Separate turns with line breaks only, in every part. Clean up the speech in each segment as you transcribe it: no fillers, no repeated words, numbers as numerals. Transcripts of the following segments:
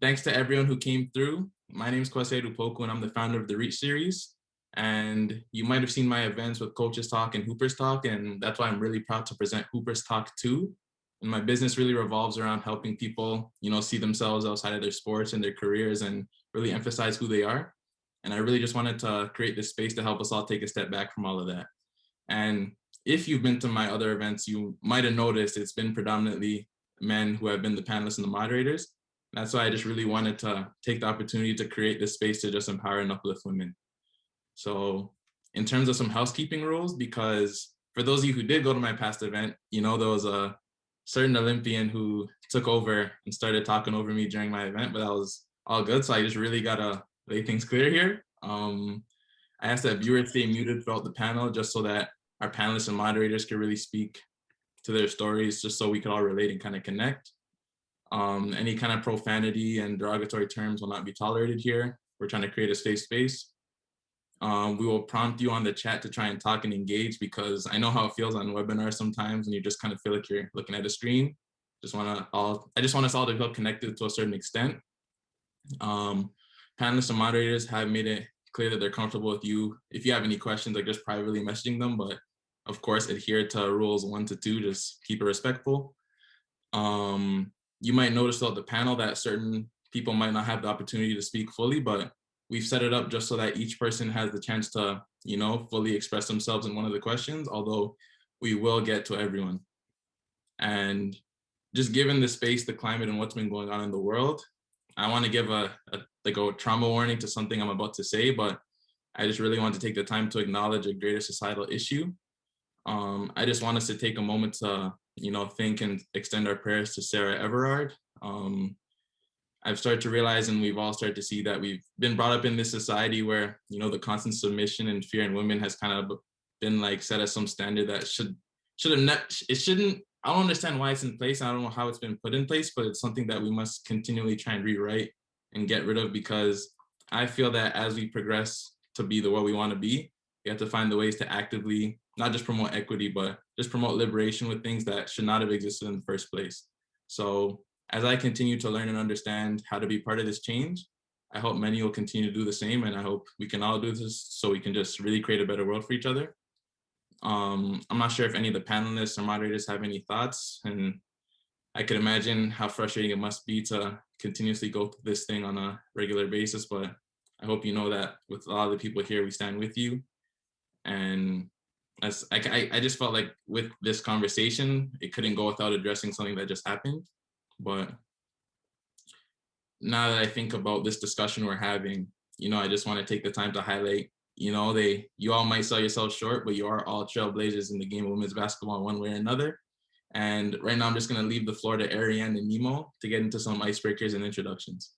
thanks to everyone who came through. My name is Adu-Poku, and I'm the founder of the Reach series. And you might have seen my events with Coaches Talk and Hoopers Talk, and that's why I'm really proud to present Hoopers Talk 2. And my business really revolves around helping people, see themselves outside of their sports and their careers and really emphasize who they are. And I really just wanted to create this space to help us all take a step back from all of that. And if you've been to my other events, you might have noticed it's been predominantly men who have been the panelists and the moderators. That's why I just really wanted to take the opportunity to create this space to just empower and uplift women. So in terms of some housekeeping rules, because for those of you who did go to my past event, there was a certain Olympian who took over and started talking over me during my event, but that was all good. So I just really gotta lay things clear here. I asked that viewers stay muted throughout the panel just so that our panelists and moderators could really speak to their stories, just so we could all relate and kind of connect. Any kind of profanity and derogatory terms will not be tolerated here. We're trying to create a safe space. We will prompt you on the chat to try and talk and engage, because I know how it feels on webinars sometimes and you just kind of feel like you're looking at a screen. I just want us all to feel connected to a certain extent. Panelists and moderators have made it clear that they're comfortable with you. If you have any questions, like just privately messaging them, but of course, adhere to rules 1 to 2, just keep it respectful. You might notice throughout the panel that certain people might not have the opportunity to speak fully, but we've set it up just so that each person has the chance to, fully express themselves in one of the questions, although we will get to everyone. And just given the space, the climate, and what's been going on in the world, I want to give a trauma warning to something I'm about to say, but I just really want to take the time to acknowledge a greater societal issue. I just want us to take a moment to, think and extend our prayers to Sarah Everard. I've started to realize, and we've all started to see, that we've been brought up in this society where, the constant submission and fear in women has kind of been set as some standard that shouldn't. I don't understand why it's in place. I don't know how it's been put in place, but it's something that we must continually try and rewrite and get rid of, because I feel that as we progress to be the world we want to be, we have to find the ways to actively not just promote equity, but just promote liberation with things that should not have existed in the first place. So as I continue to learn and understand how to be part of this change, I hope many will continue to do the same, and I hope we can all do this so we can just really create a better world for each other. I'm not sure if any of the panelists or moderators have any thoughts, and I could imagine how frustrating it must be to continuously go through this thing on a regular basis, but I hope you know that with a lot of the people here, we stand with you. And I just felt like with this conversation, it couldn't go without addressing something that just happened. But now that I think about this discussion we're having, I just want to take the time to highlight, you all might sell yourselves short, but you are all trailblazers in the game of women's basketball one way or another. And right now I'm just going to leave the floor to Arianne and Nemo to get into some icebreakers and introductions.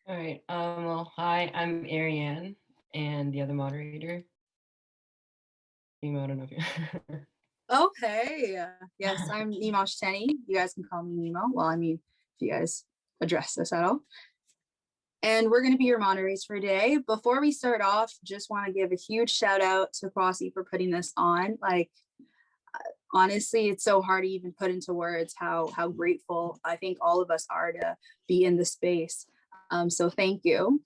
All right. Well, hi, I'm Arianne, and the other moderator. Nemo, I don't know if you're.
Okay. Yes, I'm Nyamuoch Teny. You guys can call me Nemo. Well, if you guys address this at all. And we're going to be your moderators for today. Before we start off, just want to give a huge shout out to Twumasi for putting this on. Honestly, it's so hard to even put into words how grateful I think all of us are to be in this space. So thank you.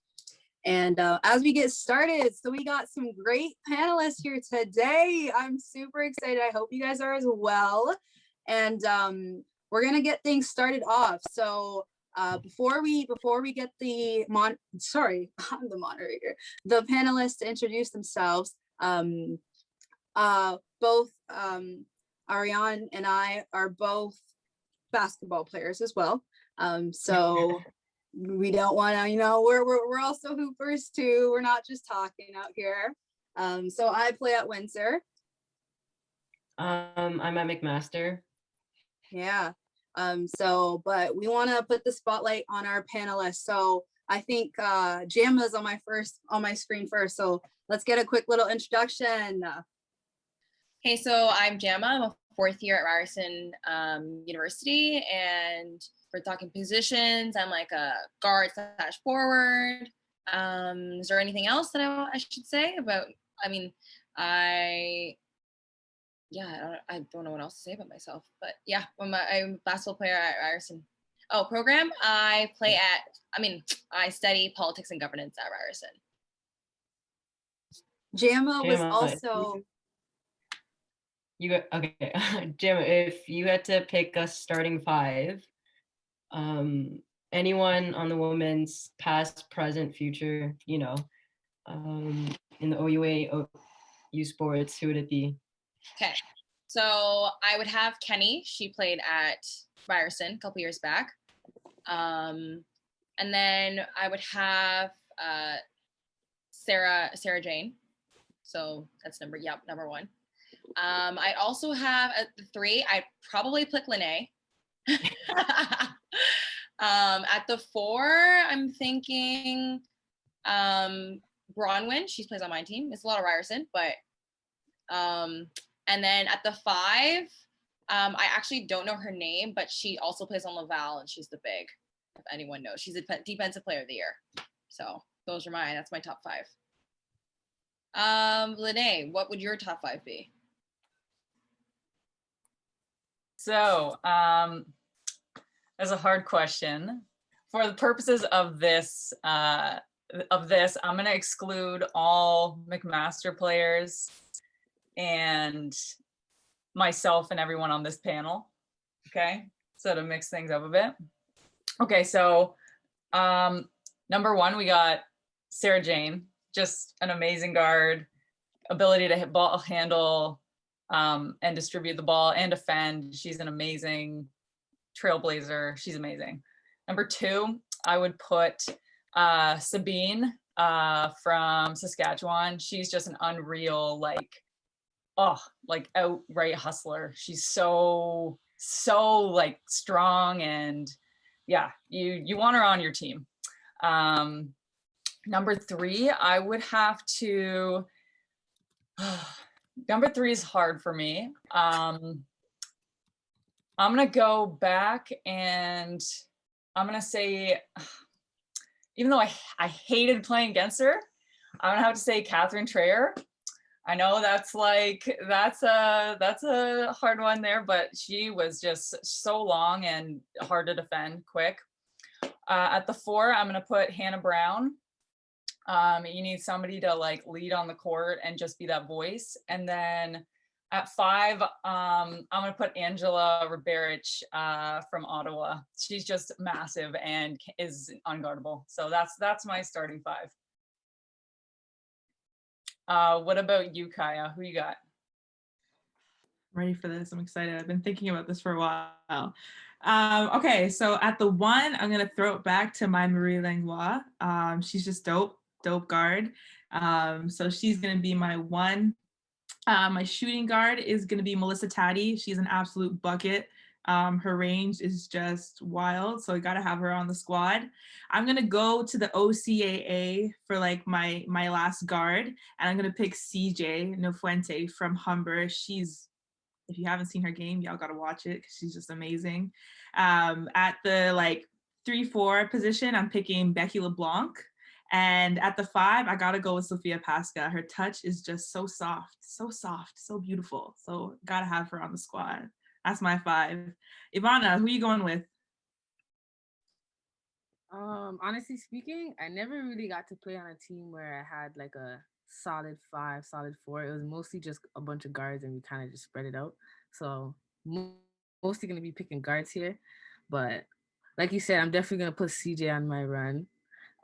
And as we get started, so we got some great panelists here today. I'm super excited. I hope you guys are as well. And we're gonna get things started off. So before we get the I'm the moderator, the panelists to introduce themselves. Both Arianne and I are both basketball players as well. So we don't want to, we're also hoopers too. We're not just talking out here. So I play at Windsor.
I'm at McMaster.
Yeah. But we want to put the spotlight on our panelists. So I think Jama is on my screen first. So let's get a quick little introduction.
Hey, so I'm Jama. I'm a 4th year at Ryerson University, and we're talking positions. I'm like a guard / forward. Is there anything else that I should say about? I yeah, I don't know what else to say about myself, but yeah, I'm a basketball player at Ryerson. Oh, program, I study politics and governance at Ryerson.
Jama was
Jama,
also,
You got okay, Jim. If you had to pick a starting five, anyone on the women's past, present, future, in the OUA, OU sports, who would it be?
Okay, so I would have Kenny. She played at Ryerson a couple years back. And then I would have Sarah Jane. So that's number one. I'd also have at the 3, I'd probably pick Linnaea. At the 4, I'm thinking Bronwyn. She plays on my team. It's a lot of Ryerson, but and then at the 5, I actually don't know her name, but she also plays on Laval, and she's the big. If anyone knows, she's a defensive player of the year. So those are mine. That's my top 5. Linnaea, what would your top 5 be?
So that's a hard question. For the purposes of this, I'm going to exclude all McMaster players and myself and everyone on this panel. Okay, so to mix things up a bit. Okay, so number 1, we got Sarah Jane, just an amazing guard, ability to hit ball handle, and distribute the ball and defend. She's an amazing trailblazer. She's amazing. Number 2, I would put Sabine from Saskatchewan. She's just an unreal, outright hustler. She's so like strong, and yeah, you want her on your team. Number 3, I would have to number 3 is hard for me. I'm gonna go back and I'm gonna say, even though I hated playing against her, I'm gonna have to say Catherine Trayer. I know that's a hard one there, but she was just so long and hard to defend quick. At the 4, I'm gonna put Hannah Brown. You need somebody to like lead on the court and just be that voice. And then at 5, I'm gonna put Angela Riberich from Ottawa. She's just massive and is unguardable. So that's my starting 5. What about you, Kaya? Who you got?
Ready for this. I'm excited. I've been thinking about this for a while. Okay, so at the 1, I'm gonna throw it back to my Marie Langlois. She's just dope guard. So she's gonna be my 1. My shooting guard is gonna be Melissa Taddy. She's an absolute bucket. Her range is just wild, so I gotta have her on the squad. I'm gonna go to the OCAA for like my last guard, and I'm gonna pick CJ Nofuente from Humber. She's, if you haven't seen her game, y'all gotta watch it because she's just amazing. At the 3-4 position, I'm picking Becky LeBlanc. And at the 5, I gotta go with Sophia Pasca. Her touch is just so soft, so beautiful. So gotta have her on the squad. That's my 5. Ivana, who are you going with?
Honestly speaking, I never really got to play on a team where I had like a solid 5, solid 4. It was mostly just a bunch of guards and we kind of just spread it out. So mostly going to be picking guards here. But like you said, I'm definitely going to put CJ on my run.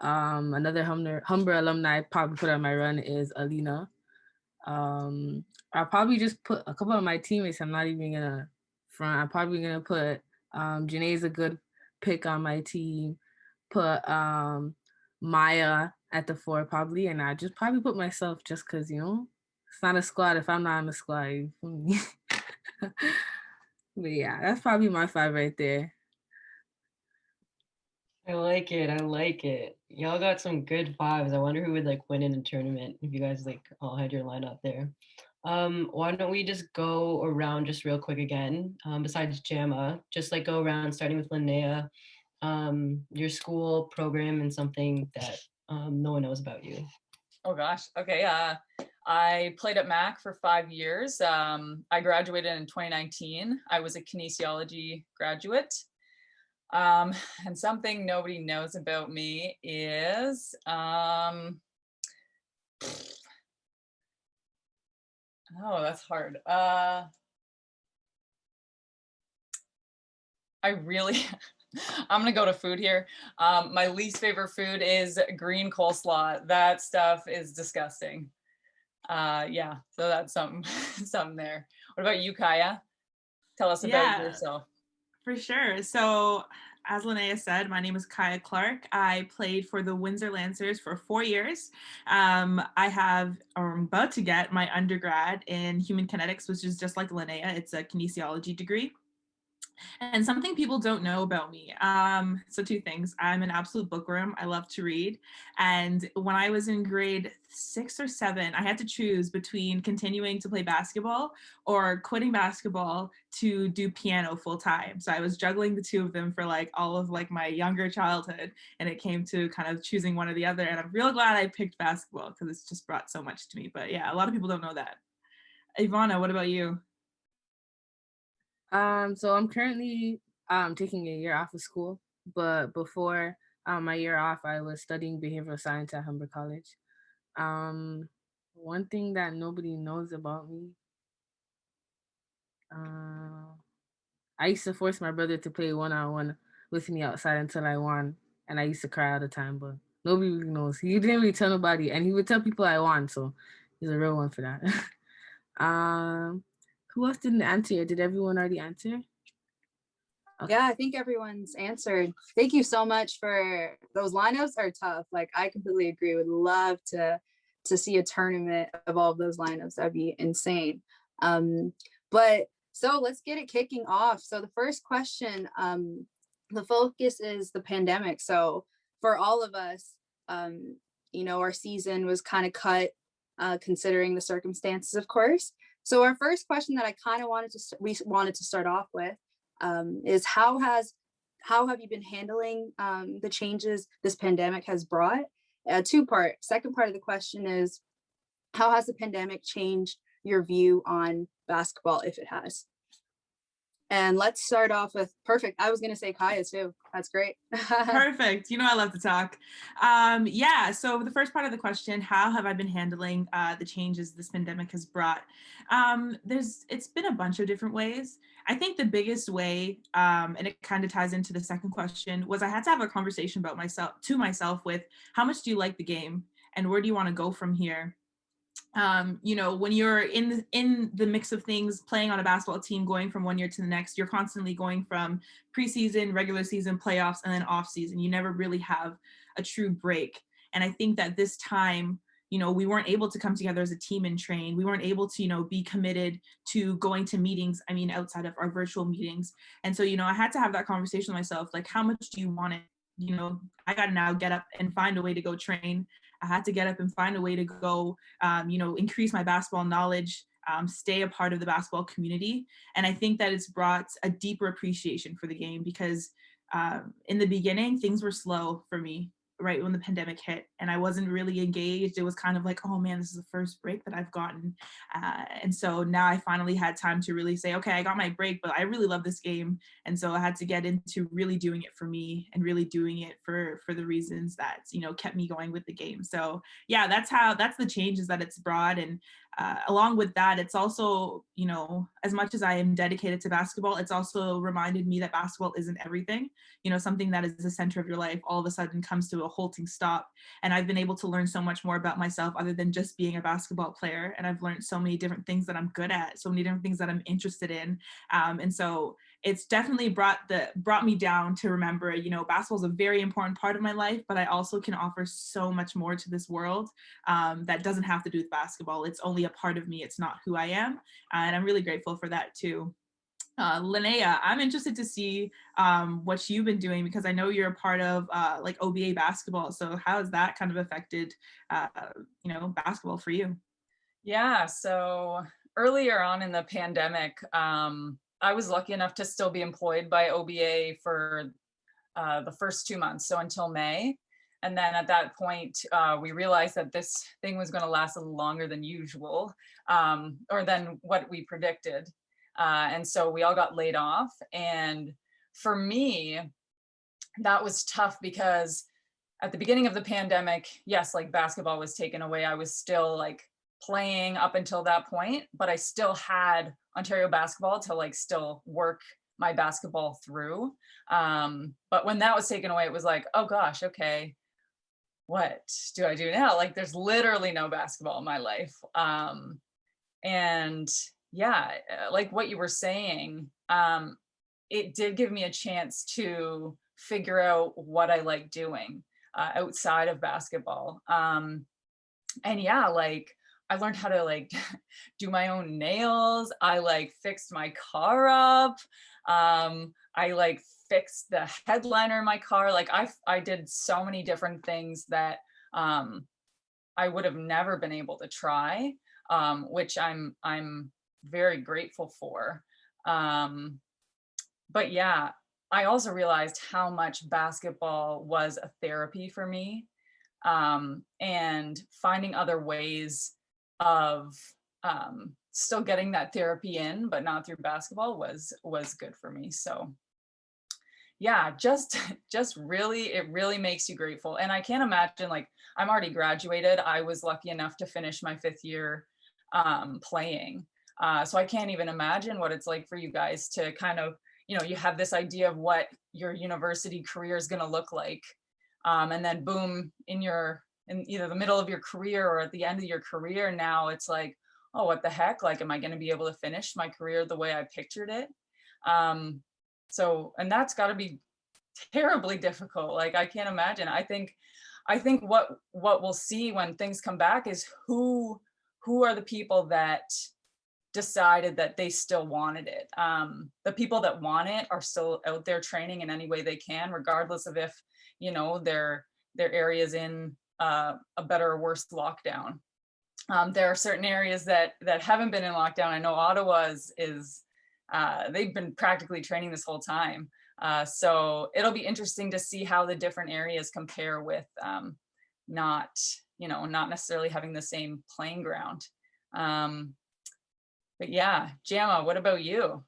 Another Humber alumni I probably put on my run is Alina. I'll probably just put a couple of my teammates. I'm not even going to front. I'm probably going to put Janae's a good pick on my team. Put Maya at the 4 probably, and I just probably put myself just because, it's not a squad if I'm not on the squad. But yeah, that's probably my 5 right there.
I like it. Y'all got some good 5s. I wonder who would win in a tournament if you guys all had your lineup there. Why don't we just go around just real quick again, besides Jama, just go around starting with Linnaea, your school program and something that no one knows about you.
Oh gosh. Okay. I played at Mac for 5 years. I graduated in 2019. I was a kinesiology graduate. And something nobody knows about me is, oh, that's hard. I really, I'm gonna go to food here. My least favorite food is green coleslaw. That stuff is disgusting. Yeah, so that's something, something there. What about you, Kaya? Tell us about yourself.
For sure. So as Linnaea said, my name is Kaya Clark. I played for the Windsor Lancers for 4 years. I'm about to get my undergrad in human kinetics, which is just like Linnaea. It's a kinesiology degree. And something people don't know about me. So 2 things. I'm an absolute bookworm. I love to read. And when I was in grade 6 or 7, I had to choose between continuing to play basketball or quitting basketball to do piano full time. So I was juggling the 2 of them for like all of like my younger childhood. And it came to kind of choosing one or the other. And I'm real glad I picked basketball because it's just brought so much to me. But yeah, a lot of people don't know that. Ivana, what about you?
So I'm currently taking a year off of school, but before my year off, I was studying behavioral science at Humber College. One thing that nobody knows about me, I used to force my brother to play one-on-one with me outside until I won, and I used to cry all the time, but nobody really knows. He didn't really tell nobody, and he would tell people I won, so he's a real one for that. Who else didn't answer? Did everyone already answer?
Okay. Yeah, I think everyone's answered. Thank you so much for those lineups are tough. Like I completely agree. Would love to see a tournament of all of those lineups. That'd be insane. But so let's get it kicking off. So the first question, the focus is the pandemic. So for all of us, you know, our season was kind of cut considering the circumstances, of course. So our first question that I kind of we wanted to start off with is how have you been handling the changes this pandemic has brought? 2-part. Second part of the question is how has the pandemic changed your view on basketball, if it has? And let's start off with perfect. I was going to say Kaya too. That's great.
Perfect. You know, I love to talk. Yeah. So the first part of the question, how have I been handling the changes this pandemic has brought? It's been a bunch of different ways. I think the biggest way, and it kind of ties into the second question, was I had to have a conversation about myself with how much do you like the game and where do you want to go from here? You know, when you're in the mix of things, playing on a basketball team, going from one year to the next, you're constantly going from preseason, regular season, playoffs, and then off season. You never really have a true break. And I think that this time, you know, we weren't able to come together as a team and train. We weren't able to, you know, be committed to going to meetings, I mean, outside of our virtual meetings. And so, you know, I had to have that conversation with myself, like, how much do you want it? You know, I got to now get up and find a way to go train. I had to get up and find a way to go, you know, increase my basketball knowledge, stay a part of the basketball community. And I think that it's brought a deeper appreciation for the game because in the beginning, things were slow for me right when the pandemic hit and I wasn't really engaged. It was kind of like, oh man, this is the first break that I've gotten. And so now I finally had time to really say, okay, I got my break, but I really love this game. And so I had to get into really doing it for me and really doing it for the reasons that, you know, kept me going with the game. So yeah, that's the changes that it's brought. And along with that, it's also, you know, as much as I am dedicated to basketball, it's also reminded me that basketball isn't everything. You know, something that is the center of your life all of a sudden comes to a halting stop. And I've been able to learn so much more about myself other than just being a basketball player. And I've learned so many different things that I'm good at, so many different things that I'm interested in. And so it's definitely brought me down to remember, you know, basketball is a very important part of my life, but I also can offer so much more to this world that doesn't have to do with basketball. It's only a part of me. It's not who I am. And I'm really grateful for that too. Linnaea, I'm interested to see what you've been doing because I know you're a part of like OBA basketball. So how has that kind of affected, you know, basketball for you?
Yeah, so earlier on in the pandemic, I was lucky enough to still be employed by OBA for the first 2 months, so until May. And then at that point, we realized that this thing was going to last a little longer than usual, or than what we predicted. And so we all got laid off. And for me, that was tough because at the beginning of the pandemic, yes, like basketball was taken away. I was still like playing up until that point, but I still had Ontario basketball to like still work my basketball through. But when that was taken away, it was like, oh gosh, okay, what do I do now? Like there's literally no basketball in my life. And yeah, like what you were saying, it did give me a chance to figure out what I like doing outside of basketball. And yeah, like I learned how to like do my own nails. I like fixed my car up. I like fixed the headliner in my car. Like I did so many different things that I would have never been able to try, which I'm very grateful for. But yeah, I also realized how much basketball was a therapy for me, and finding other ways of still getting that therapy in, but not through basketball was good for me. So yeah, just really, it really makes you grateful. And I can't imagine, like I'm already graduated. I was lucky enough to finish my 5th year playing. So I can't even imagine what it's like for you guys to kind of, you know, you have this idea of what your university career is going to look like. And then boom, in either the middle of your career or at the end of your career, now it's like, oh, what the heck? Like, am I going to be able to finish my career the way I pictured it? So, and that's got to be terribly difficult. Like, I can't imagine. I think what we'll see when things come back is who are the people that decided that they still wanted it. The people that want it are still out there training in any way they can, regardless of if, you know, their area's in a better or worse lockdown. There are certain areas that haven't been in lockdown. I know Ottawa is they've been practically training this whole time. So it'll be interesting to see how the different areas compare with not necessarily having the same playing ground. But yeah, Jama, what about you?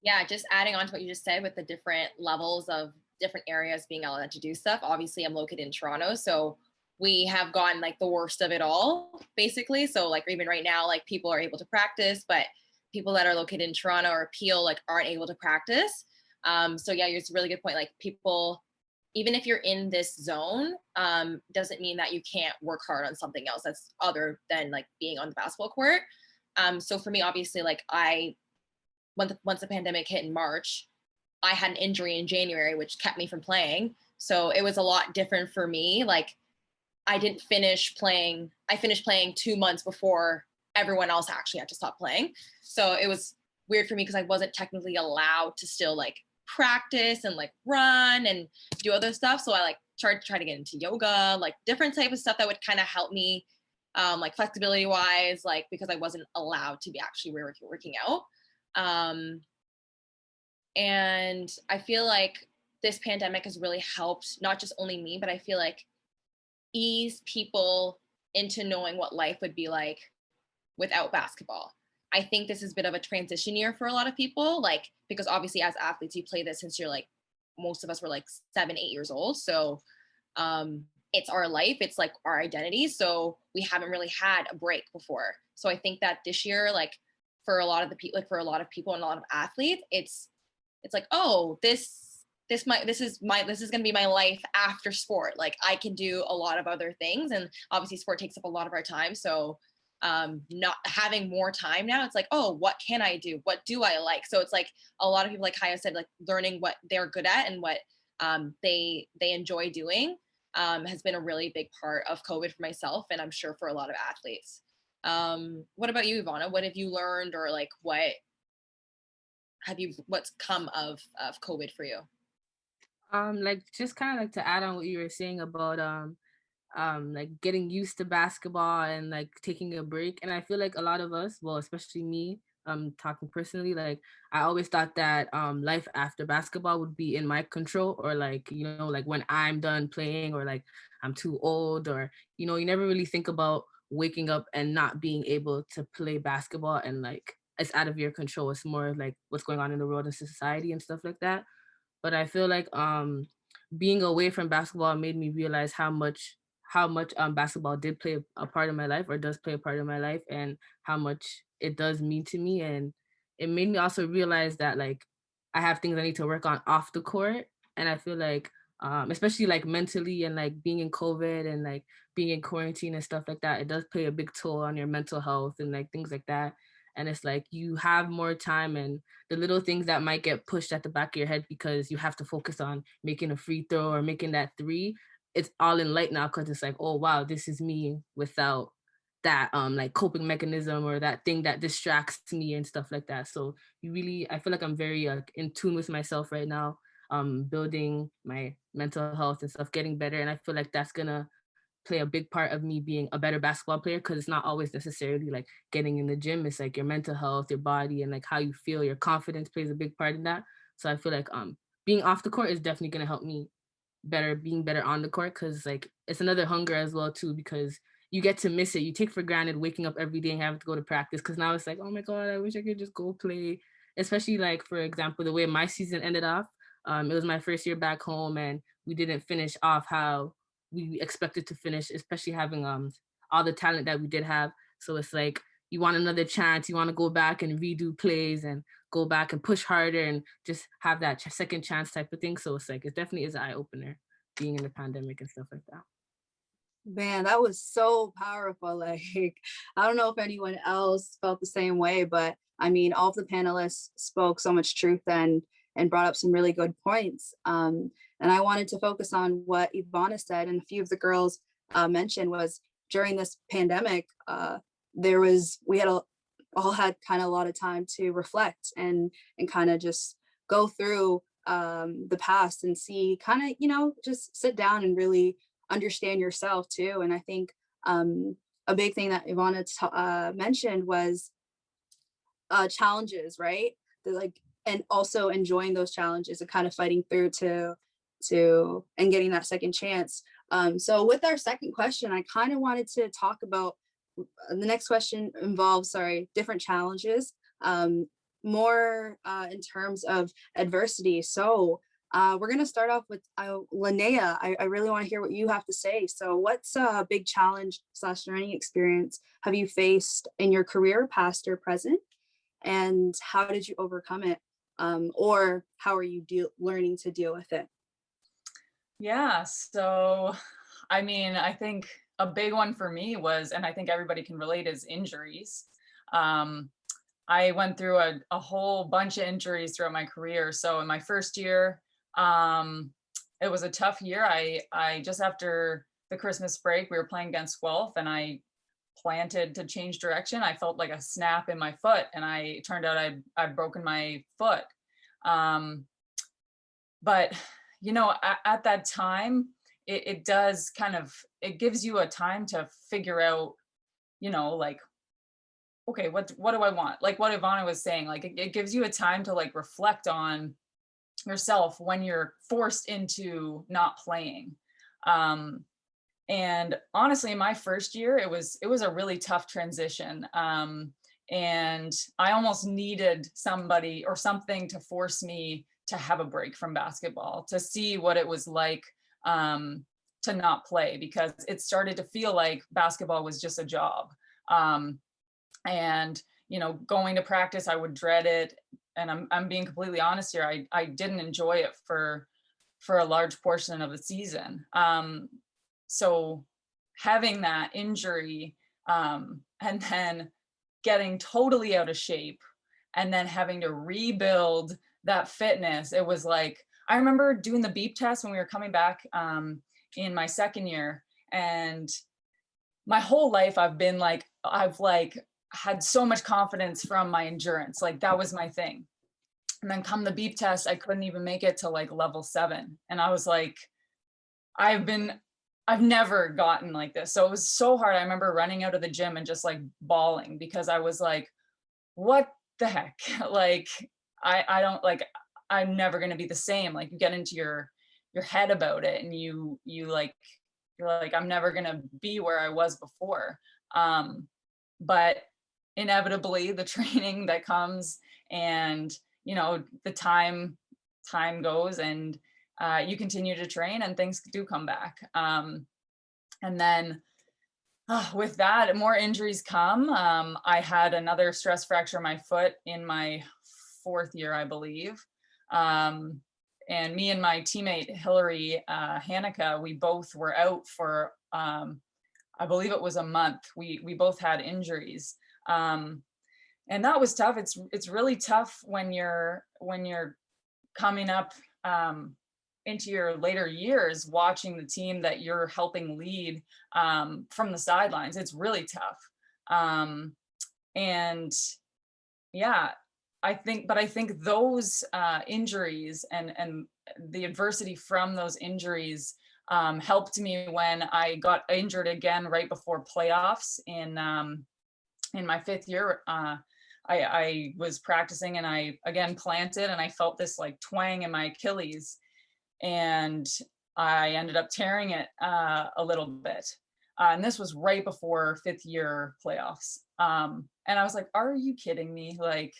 Yeah, just adding on to what you just said with the different levels of different areas being allowed to do stuff. Obviously, I'm located in Toronto, so we have gotten like the worst of it all, basically. So like even right now, like people are able to practice, but people that are located in Toronto or Peel like aren't able to practice. So yeah, it's a really good point. Like people, even if you're in this zone, doesn't mean that you can't work hard on something else that's other than like being on the basketball court. So for me, obviously, like once the pandemic hit in March, I had an injury in January, which kept me from playing. So it was a lot different for me. Like I didn't finish playing. I finished playing 2 months before everyone else actually had to stop playing. So it was weird for me because I wasn't technically allowed to still like practice and like run and do other stuff. So I like tried to get into yoga, like different type of stuff that would kind of help me, like flexibility wise, like because I wasn't allowed to be actually working out. And I feel like this pandemic has really helped not just only me, but I feel like ease people into knowing what life would be like without basketball. I think this is a bit of a transition year for a lot of people, like, because obviously as athletes, you play this since you're like, most of us were like 7, 8 years old. So it's our life, it's like our identity. So we haven't really had a break before. So I think that this year, like for a lot of the people, like for a lot of people and a lot of athletes, it's like, oh, this is going to be my life after sport. Like I can do a lot of other things. And obviously sport takes up a lot of our time. So not having more time now, it's like, oh, what can I do? What do I like? So it's like a lot of people, like Kaya said, like learning what they're good at and what they enjoy doing has been a really big part of COVID for myself. And I'm sure for a lot of athletes. What about you, Ivana? What have you learned, or like what's come of COVID for you?
Like just kind of like to add on what you were saying about like getting used to basketball and like taking a break. And I feel like a lot of us, well, especially me, talking personally, like I always thought that life after basketball would be in my control, or like, you know, like when I'm done playing, or like I'm too old, or, you know, you never really think about waking up and not being able to play basketball, and like it's out of your control. It's more like what's going on in the world and society and stuff like that. But I feel like being away from basketball made me realize how much basketball did play a part in my life, or does play a part in my life, and how much it does mean to me. And it made me also realize that like I have things I need to work on off the court. And I feel like especially like mentally, and like being in COVID and like being in quarantine and stuff like that, it does play a big toll on your mental health and like things like that. And it's like you have more time, and the little things that might get pushed at the back of your head because you have to focus on making a free throw or making that three, it's all in light now, because it's like, oh wow, this is me without that like coping mechanism or that thing that distracts me and stuff like that. So I feel like I'm very in tune with myself right now, building my mental health and stuff, getting better. And I feel like that's gonna play a big part of me being a better basketball player, because it's not always necessarily like getting in the gym. It's like your mental health, your body, and like how you feel, your confidence plays a big part in that. So I feel like being off the court is definitely gonna help me being better on the court, because like it's another hunger as well too, because you get to miss it. You take for granted waking up every day and having to go to practice, because now it's like, oh my god, I wish I could just go play. Especially like, for example, the way my season ended off, it was my first year back home, and we didn't finish off how we expected to finish, especially having all the talent that we did have. So it's like you want another chance, you want to go back and redo plays and go back and push harder and just have that second chance type of thing. So it's like, it definitely is an eye-opener being in the pandemic and stuff like that.
Man, that was so powerful. Like, I don't know if anyone else felt the same way, but I mean, all of the panelists spoke so much truth and brought up some really good points. And I wanted to focus on what Ivana said, and a few of the girls mentioned was during this pandemic, we had all had kind of a lot of time to reflect and kind of just go through the past and see, kind of, you know, just sit down and really understand yourself too. And I think a big thing that Ivana mentioned was challenges, right? Like, and also enjoying those challenges and kind of fighting through to and getting that second chance. So with our second question, I kind of wanted to talk about, the next question involves, different challenges, more in terms of adversity. So we're going to start off with Linnaea. I really want to hear what you have to say. So what's a big challenge / learning experience have you faced in your career, past or present? And how did you overcome it? Or how are you learning to deal with it?
Yeah, so I mean, I think a big one for me was, and I think everybody can relate, is injuries. I went through a whole bunch of injuries throughout my career. So in my first year, it was a tough year. I just after the Christmas break, we were playing against Guelph, and I planted to change direction. I felt like a snap in my foot, and it turned out I'd broken my foot. But you know, at that time, it does kind of, it gives you a time to figure out, you know, like, okay, what do I want? Like what Ivana was saying, like it gives you a time to like reflect on yourself when you're forced into not playing. And honestly, in my first year, it was a really tough transition. And I almost needed somebody or something to force me to have a break from basketball, to see what it was like to not play, because it started to feel like basketball was just a job. And, you know, going to practice, I would dread it. And I'm being completely honest here. I didn't enjoy it for a large portion of the season. So having that injury and then getting totally out of shape and then having to rebuild that fitness, it was like, I remember doing the beep test when we were coming back in my second year, and my whole life I've had so much confidence from my endurance, like that was my thing. And then come the beep test, I couldn't even make it to like level 7. And I was like, I've never gotten like this. So it was so hard. I remember running out of the gym and just like bawling, because I was like, what the heck, like, I don't like, I'm never going to be the same. Like, you get into your head about it, and you're like, I'm never going to be where I was before. But inevitably the training that comes, and, you know, the time goes, and you continue to train, and things do come back. And then with that, more injuries come. I had another stress fracture in my foot in my 4th year, I believe. And me and my teammate, Hillary Hanukkah, we both were out for, I believe it was a month. We both had injuries. And that was tough. It's really tough when you're coming up into your later years, watching the team that you're helping lead from the sidelines. It's really tough. And yeah, I think those injuries and the adversity from those injuries helped me when I got injured again right before playoffs in my 5th year. I was practicing, and I again planted, and I felt this like twang in my Achilles, and I ended up tearing it a little bit. And this was right before 5th year playoffs. And I was like, are you kidding me? Like,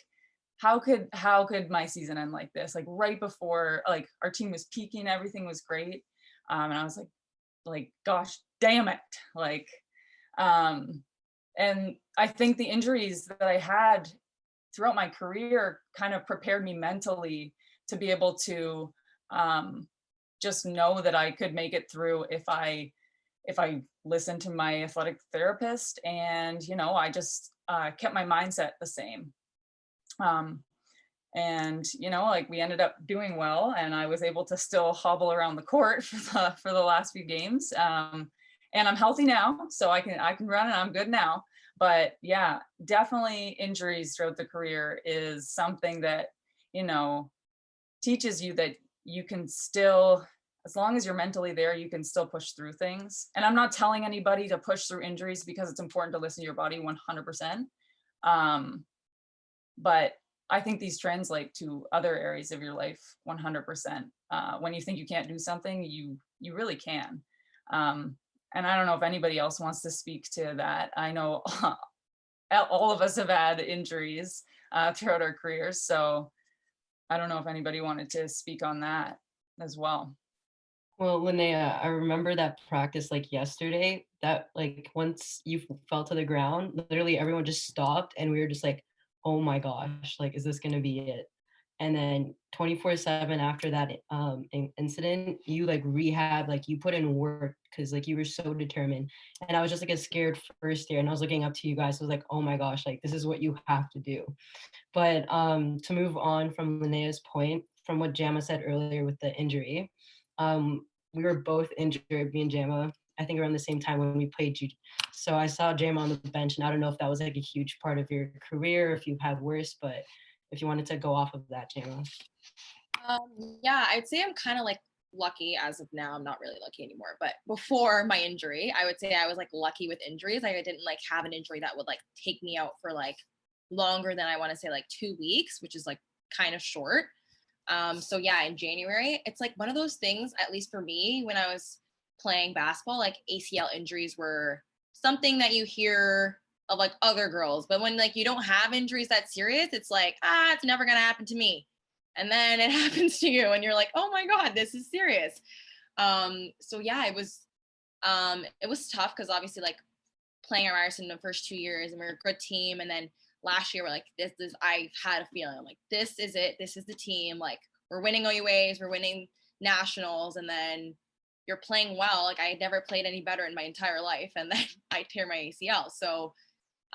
how could my season end like this? Like, right before, like, our team was peaking, everything was great. And I was like, gosh, damn it. Like, and I think the injuries that I had throughout my career kind of prepared me mentally to be able to just know that I could make it through if I listened to my athletic therapist, and, you know, I just kept my mindset the same. And, you know, like, we ended up doing well, and I was able to still hobble around the court for the last few games. And I'm healthy now, so I can run, and I'm good now. But yeah, definitely injuries throughout the career is something that, you know, teaches you that you can still, as long as you're mentally there, you can still push through things. And I'm not telling anybody to push through injuries, because it's important to listen to your body 100%. But I think these translate to other areas of your life 100%. When you think you can't do something, you really can. And I don't know if anybody else wants to speak to that. I know all of us have had injuries throughout our careers, so I don't know if anybody wanted to speak on that as well.
Well, Linnaea, I remember that practice like yesterday, that like once you fell to the ground, literally everyone just stopped, and we were just like, oh my gosh, like, is this gonna be it? And then 24/7 after that incident, you like rehab, like you put in work, because like you were so determined. And I was just like a scared first year, and I was looking up to you guys. I was like, oh my gosh, like this is what you have to do. But to move on from Linnea's point, from what Jama said earlier with the injury, we were both injured, me and Jama, I think around the same time when we played you. So I saw Jama on the bench, and I don't know if that was like a huge part of your career, if you've had worse, but if you wanted to go off of that, Jama.
Yeah, I'd say I'm kind of like lucky as of now. I'm not really lucky anymore, but before my injury, I would say I was like lucky with injuries. Like, I didn't like have an injury that would like take me out for like longer than, I want to say, like 2 weeks, which is like kind of short. So yeah, in January, it's like one of those things, at least for me, when I was playing basketball, like ACL injuries were something that you hear of like other girls, but when like you don't have injuries that serious, it's like, it's never gonna happen to me. And then it happens to you, and you're like, oh my God, this is serious. So yeah, it was tough, because obviously like playing at Ryerson the first 2 years, and we were a good team, and then last year we're like, this I had a feeling, I'm like, this is it, this is the team, like we're winning OUAs, we're winning nationals, and then you're playing well. Like, I had never played any better in my entire life, and then I tear my ACL. So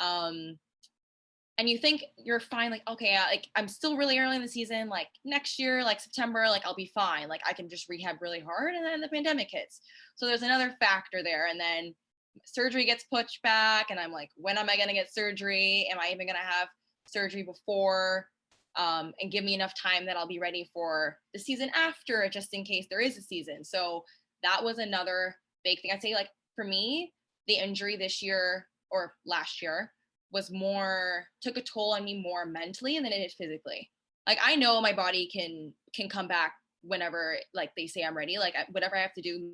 and you think you're fine, like, okay, like I'm still really early in the season, like next year, like September, like I'll be fine, like I can just rehab really hard. And then the pandemic hits, so there's another factor there, and then surgery gets pushed back, and I'm like, when am I going to get surgery? Am I even going to have surgery before, and give me enough time that I'll be ready for the season after, just in case there is a season? So that was another big thing. I'd say, like, for me, the injury this year or last year took a toll on me more mentally than it did physically. Like, I know my body can come back whenever, like, they say I'm ready. Like, whatever I have to do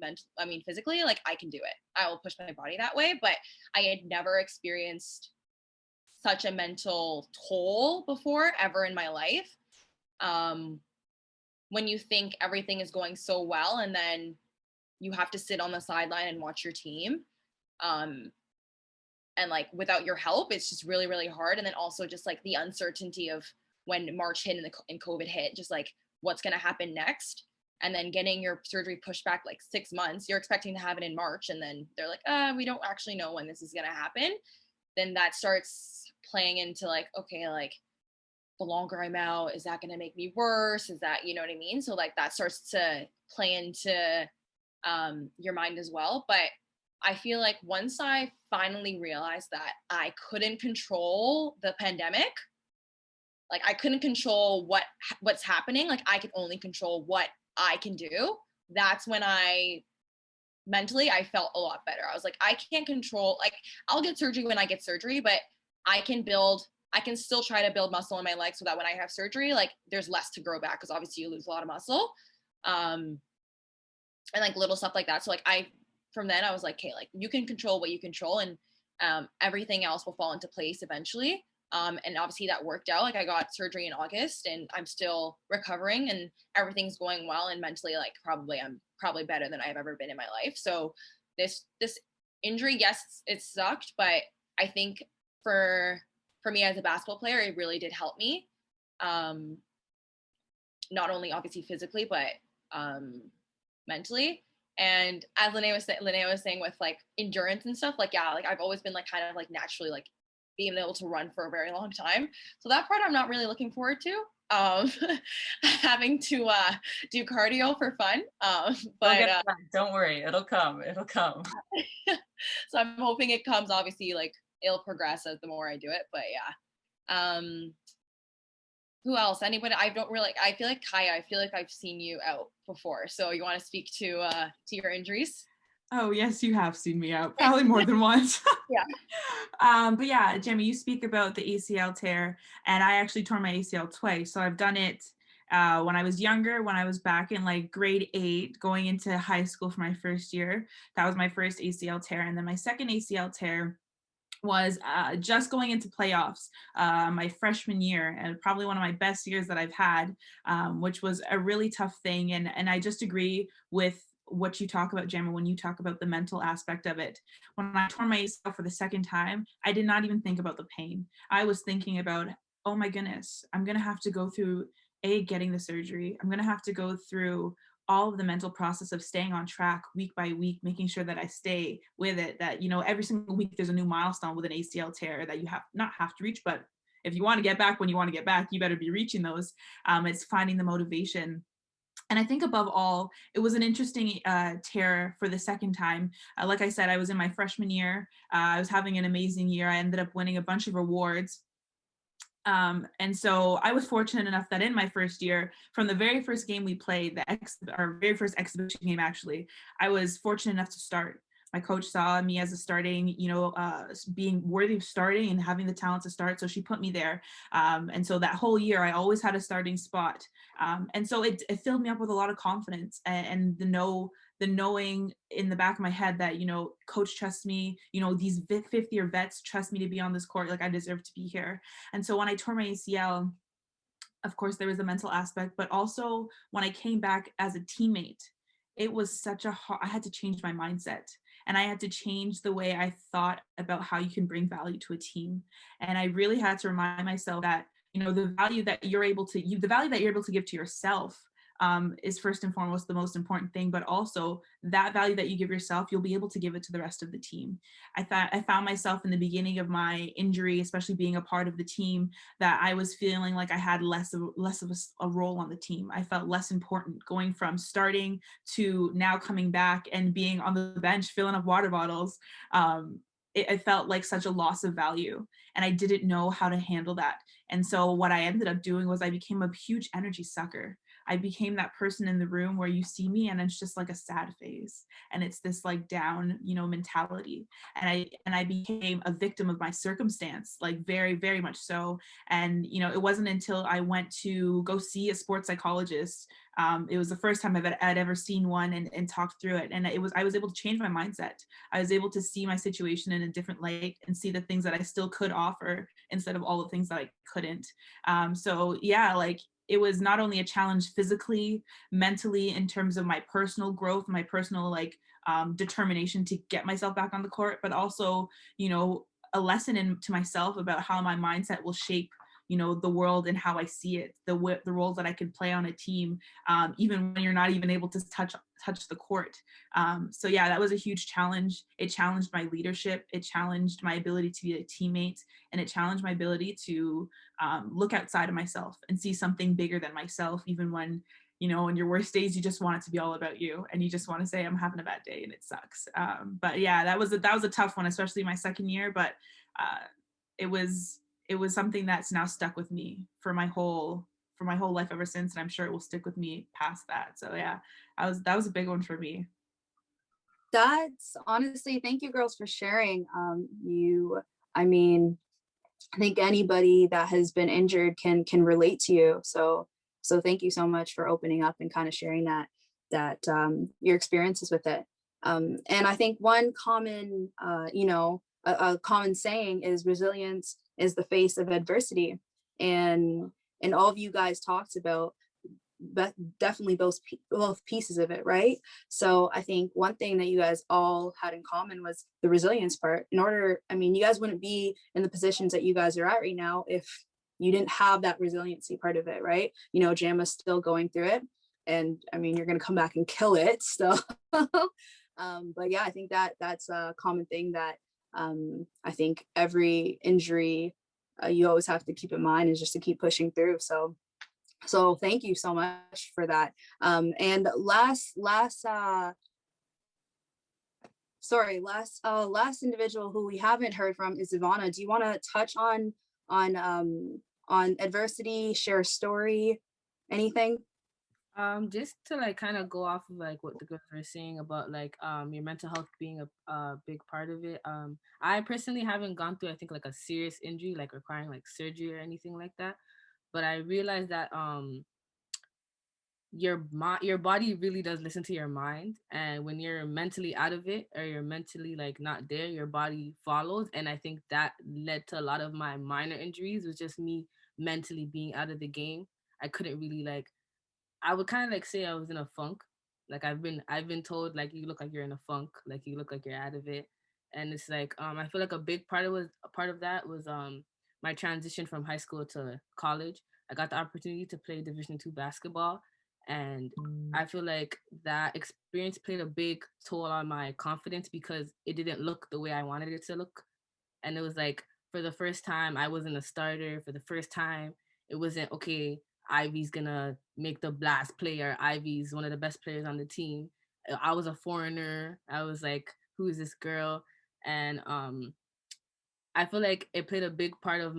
physically, like, I can do it. I will push my body that way. But I had never experienced such a mental toll before ever in my life. When you think everything is going so well and then you have to sit on the sideline and watch your team. And like, without your help, it's just really, really hard. And then also just like the uncertainty of when March hit and COVID hit, just like what's going to happen next. And then getting your surgery pushed back like 6 months, you're expecting to have it in March. And then they're like, we don't actually know when this is going to happen. Then that starts playing into like, okay, like the longer I'm out, is that going to make me worse? Is that, you know what I mean? So like that starts to play into your mind as well. But I feel like once I finally realized that I couldn't control the pandemic, like I couldn't control what's happening, like I could only control what I can do. That's when mentally I felt a lot better. I was like, I can't control, like I'll get surgery when I get surgery, but I can still try to build muscle in my legs so that when I have surgery, like there's less to grow back, because obviously you lose a lot of muscle. And like little stuff like that. So like from then I was like, okay, like you can control what you control, and everything else will fall into place eventually. And obviously that worked out. Like I got surgery in August and I'm still recovering and everything's going well. And mentally, like I'm probably better than I've ever been in my life. So this injury, yes, it sucked, but I think for me as a basketball player, it really did help me. Not only obviously physically, but mentally. And as Linnaea was saying with like endurance and stuff, like, yeah, like I've always been like kind of like naturally like being able to run for a very long time. So that part I'm not really looking forward to, having to do cardio for fun. But
don't worry, it'll come.
So I'm hoping it comes. Obviously, like it'll progress as the more I do it. But yeah. Who else? Anybody? I feel like Kaya, I feel like I've seen you out before. So you want to speak to your injuries?
Oh, yes, you have seen me out, probably more than once.
Yeah.
But yeah, Jama, you speak about the ACL tear, and I actually tore my ACL twice. So I've done it when I was younger, when I was back in like grade 8, going into high school for my first year. That was my first ACL tear. And then my second ACL tear was just going into playoffs my freshman year, and probably one of my best years that I've had, which was a really tough thing. And I just agree with what you talk about, Jama, when you talk about the mental aspect of it. When I tore my ACL for the second time, I did not even think about the pain. I was thinking about, oh my goodness, I'm going to have to go through getting the surgery. I'm going to have to go through all of the mental process of staying on track week by week, making sure that I stay with it, that, you know, every single week there's a new milestone with an ACL tear that you not have to reach, but if you want to get back when you want to get back, you better be reaching those. It's finding the motivation. And I think above all, it was an interesting tear for the second time. Like I said, I was in my freshman year. I was having an amazing year. I ended up winning a bunch of awards. And so I was fortunate enough that in my first year, from the very first game we played, our very first exhibition game, actually, I was fortunate enough to start. My coach saw me as a starting, being worthy of starting and having the talent to start. So she put me there. And so that whole year, I always had a starting spot. And so it filled me up with a lot of confidence and the knowing in the back of my head that, coach trusts me, these fifth year vets trust me to be on this court, like I deserve to be here. And so when I tore my ACL, of course, there was a mental aspect, but also when I came back as a teammate, it was I had to change my mindset. And I had to change the way I thought about how you can bring value to a team. And I really had to remind myself that, the value that you're able to give to yourself is first and foremost the most important thing, but also that value that you give yourself, you'll be able to give it to the rest of the team. I found myself in the beginning of my injury, especially being a part of the team, that I was feeling like I had less of a role on the team. I felt less important, going from starting to now coming back and being on the bench filling up water bottles. It felt like such a loss of value, and I didn't know how to handle that. And so what I ended up doing was I became a huge energy sucker. I became that person in the room where you see me and it's just like a sad face and it's this like down, you know, mentality. And I became a victim of my circumstance, like very, very much so. And, you know, it wasn't until I went to go see a sports psychologist. It was the first time I'd ever seen one and talked through it. And I was able to change my mindset. I was able to see my situation in a different light and see the things that I still could offer instead of all the things that I couldn't. So yeah, like it was not only a challenge physically, mentally, in terms of my personal growth, my personal like determination to get myself back on the court, but also, you know, a lesson to myself about how my mindset will shape, you know, the world and how I see it, the roles that I can play on a team, even when you're not even able to touch the court. So yeah, that was a huge challenge. It challenged my leadership. It challenged my ability to be a teammate, and it challenged my ability to look outside of myself and see something bigger than myself, even when, you know, in your worst days, you just want it to be all about you and you just want to say, I'm having a bad day and it sucks. But yeah, that was a tough one, especially my second year, but it was something that's now stuck with me for my whole life ever since, and I'm sure it will stick with me past that. So yeah, that was a big one for me.
That's honestly, thank you girls for sharing. I mean, I think anybody that has been injured can relate to you. So thank you so much for opening up and kind of sharing that your experiences with it. And I think one common, a common saying is resilience is the face of adversity. And all of you guys talked about definitely both pieces of it, right? So I think one thing that you guys all had in common was the resilience part. You guys wouldn't be in the positions that you guys are at right now if you didn't have that resiliency part of it, right? You know, Jama's still going through it, and I mean, you're going to come back and kill it still. But yeah, I think that's a common thing that I think every injury you always have to keep in mind is just to keep pushing through. So thank you so much for that. And last individual who we haven't heard from is Ivana. Do you want to touch on adversity, share a story, anything?
Just to like kind of go off of like what the girls were saying about like your mental health being a big part of it. I personally haven't gone through, I think, like a serious injury like requiring like surgery or anything like that, but I realized that your body really does listen to your mind, and when you're mentally out of it or you're mentally like not there, your body follows. And I think that led to a lot of my minor injuries, was just me mentally being out of the game. I couldn't really like, I would kind of like say I was in a funk. Like I've been told like, you look like you're in a funk, like you look like you're out of it. And it's like I feel like a big part of that was my transition from high school to college. I got the opportunity to play Division II basketball, and I feel like that experience played a big toll on my confidence because it didn't look the way I wanted it to look. And it was like, for the first time, I wasn't a starter. For the first time, it wasn't, okay, Ivy's gonna make the blast player. Ivy's one of the best players on the team. I was a foreigner. I was like, who is this girl? And I feel like it played a big part in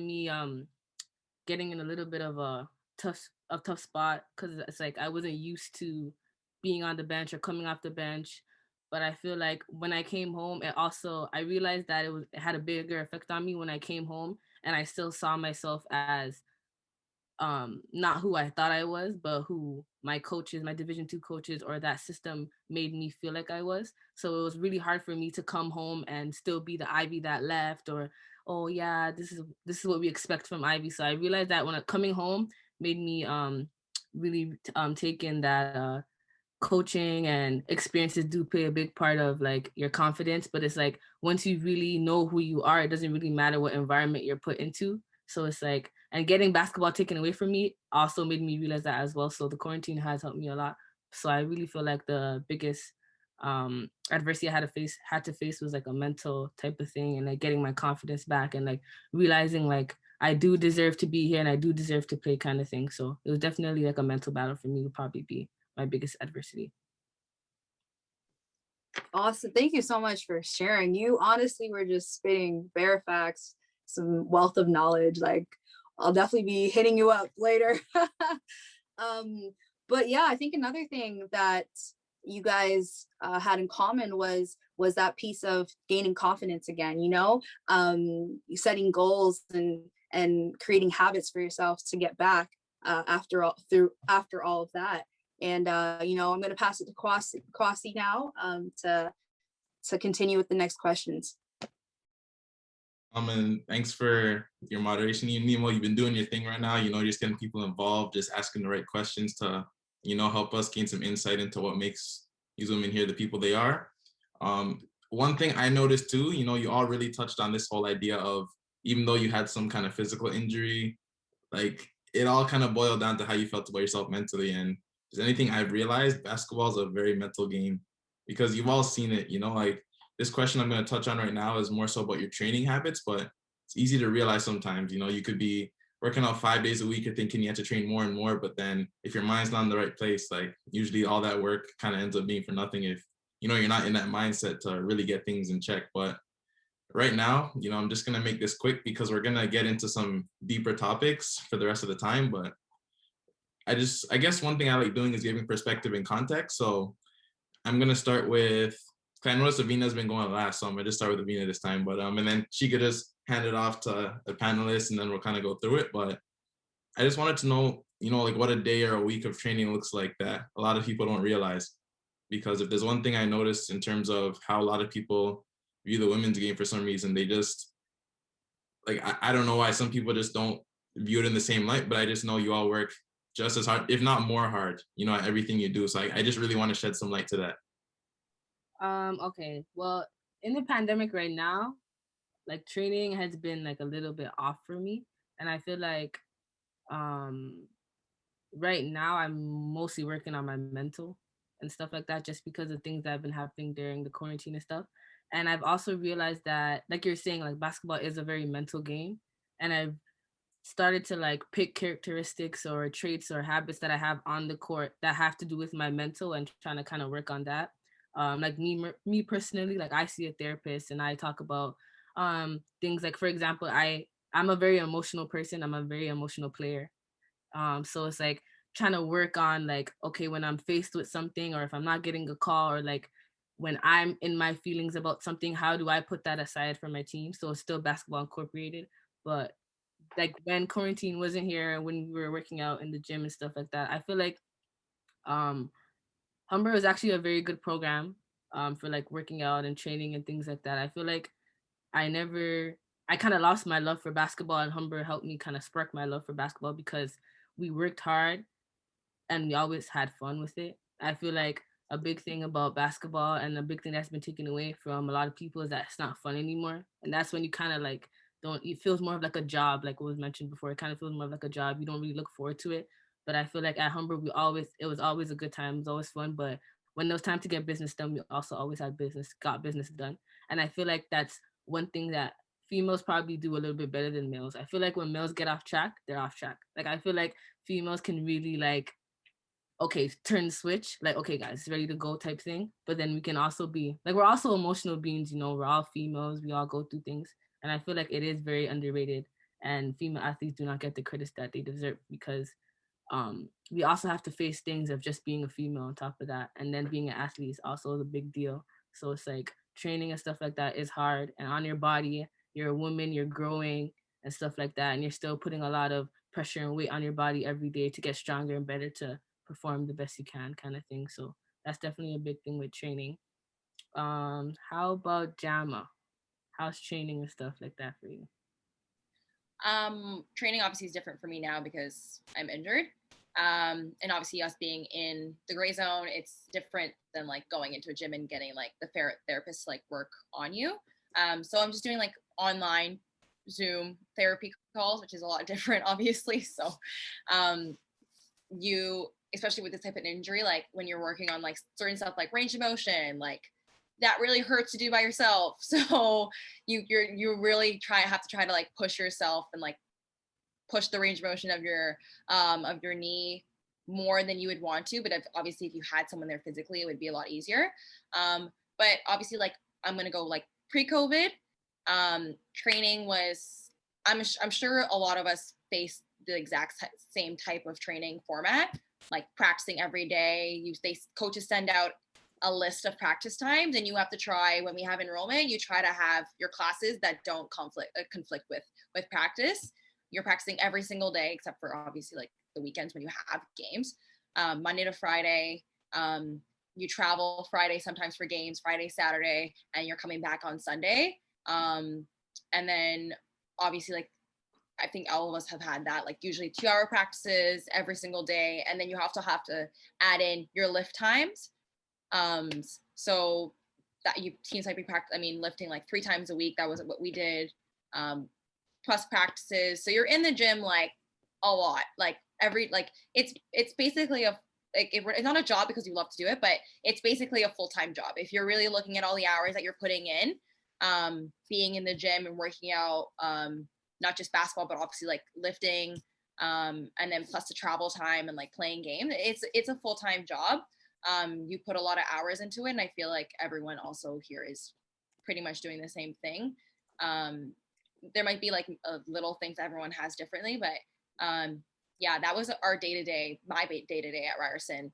me getting in a little bit of a tough spot, because it's like I wasn't used to being on the bench or coming off the bench. But I feel like when I came home, I realized that it had a bigger effect on me when I came home, and I still saw myself as not who I thought I was, but who my coaches, my Division II coaches, or that system made me feel like I was. So it was really hard for me to come home and still be the Ivy that left, or, oh yeah, this is what we expect from Ivy. So I realized that when coming home made me really take in that coaching and experiences do play a big part of like your confidence. But it's like, once you really know who you are, it doesn't really matter what environment you're put into. So it's like, and getting basketball taken away from me also made me realize that as well. So the quarantine has helped me a lot. So I really feel like the biggest adversity I had to face was like a mental type of thing, and like getting my confidence back, and like realizing like I do deserve to be here and I do deserve to play, kind of thing. So it was definitely like a mental battle for me, would probably be my biggest adversity.
Awesome. Thank you so much for sharing. You honestly were just spitting bare facts, some wealth of knowledge. Like, I'll definitely be hitting you up later. But yeah, I think another thing that you guys had in common was that piece of gaining confidence again, you know, setting goals and creating habits for yourself to get back after all of that. And you know, I'm going to pass it to Kwasi now to continue with the next questions.
And thanks for your moderation, Nemo. You've been doing your thing right now. You know, you're just getting people involved, just asking the right questions to, you know, help us gain some insight into what makes these women here the people they are. One thing I noticed too, you know, you all really touched on this whole idea of, even though you had some kind of physical injury, like it all kind of boiled down to how you felt about yourself mentally. And if there's anything I've realized, basketball is a very mental game, because you've all seen it, you know, like this question I'm going to touch on right now is more so about your training habits, but it's easy to realize sometimes, you know, you could be working out 5 days a week or thinking you have to train more and more, but then if your mind's not in the right place, like usually all that work kind of ends up being for nothing if, you know, you're not in that mindset to really get things in check. But right now, you know, I'm just going to make this quick because we're going to get into some deeper topics for the rest of the time. But I guess one thing I like doing is giving perspective and context. So I'm going to start with, I noticed Ivana's been going last, so I'm going to just start with Ivana this time. But and then she could just hand it off to the panelists and then we'll kind of go through it. But I just wanted to know, you know, like what a day or a week of training looks like that a lot of people don't realize. Because if there's one thing I noticed in terms of how a lot of people view the women's game, for some reason, they just, like, I don't know why some people just don't view it in the same light, but I just know you all work just as hard, if not more hard, you know, at everything you do. So I just really want to shed some light to that.
Okay, well, in the pandemic right now, like training has been like a little bit off for me, and I feel like right now I'm mostly working on my mental and stuff like that, just because of things that have been happening during the quarantine and stuff. And I've also realized that, like you're saying, like basketball is a very mental game, and I've started to like pick characteristics or traits or habits that I have on the court that have to do with my mental and trying to kind of work on that. Like me personally, like I see a therapist and I talk about things like, for example, I'm a very emotional person. I'm a very emotional player. So it's like trying to work on like, okay, when I'm faced with something, or if I'm not getting a call, or like when I'm in my feelings about something, how do I put that aside for my team? So it's still basketball incorporated, but like when quarantine wasn't here and when we were working out in the gym and stuff like that, I feel like Humber is actually a very good program for like working out and training and things like that. I feel like I kind of lost my love for basketball, and Humber helped me kind of spark my love for basketball because we worked hard and we always had fun with it. I feel like a big thing about basketball and a big thing that's been taken away from a lot of people is that it's not fun anymore. And that's when you kind of like it feels more of like a job, like what was mentioned before. It kind of feels more of like a job. You don't really look forward to it. But I feel like at Humber, it was always a good time. It was always fun. But when it was time to get business done, we also always got business done. And I feel like that's one thing that females probably do a little bit better than males. I feel like when males get off track, they're off track. Like I feel like females can really like, okay, turn the switch, like, okay, guys, it's ready to go type thing. But then we can also be like, we're also emotional beings, you know, we're all females, we all go through things. And I feel like it is very underrated, and female athletes do not get the credit that they deserve, because we also have to face things of just being a female on top of that. And then being an athlete is also a big deal. So it's like training and stuff like that is hard. And on your body, you're a woman, you're growing and stuff like that. And you're still putting a lot of pressure and weight on your body every day to get stronger and better to perform the best you can, kind of thing. So that's definitely a big thing with training. How about Jama? How's training and stuff like that for you?
Training obviously is different for me now because I'm injured. And obviously us being in the gray zone, it's different than like going into a gym and getting like the therapist to like work on you. So I'm just doing like online Zoom therapy calls, which is a lot different, obviously. So you, especially with this type of injury, like when you're working on like certain stuff like range of motion, like that really hurts to do by yourself. So you really have to try to like push yourself and like push the range of motion of your knee more than you would want to. But obviously if you had someone there physically, it would be a lot easier. But obviously, like I'm gonna go like pre-COVID, training was, I'm sure a lot of us face the exact same type of training format, like practicing every day. Coaches send out a list of practice times, and you have to try, when we have enrollment, you try to have your classes that don't conflict with practice. You're practicing every single day, except for obviously like the weekends when you have games. Monday to Friday, you travel Friday sometimes for games, Friday, Saturday, and you're coming back on Sunday. And then obviously, like, I think all of us have had that, like usually 2-hour practices every single day. And then you have to add in your lift times. So that team type practice, I mean, lifting like 3 times a week, that was what we did, plus practices. So you're in the gym like a lot, like it's basically it's not a job because you love to do it, but it's basically a full-time job. If you're really looking at all the hours that you're putting in, being in the gym and working out, not just basketball, but obviously like lifting, and then plus the travel time and like playing games, it's a full-time job. You put a lot of hours into it, and I feel like everyone also here is pretty much doing the same thing. There might be like little things everyone has differently, but yeah, that was our day-to-day, my day-to-day at Ryerson,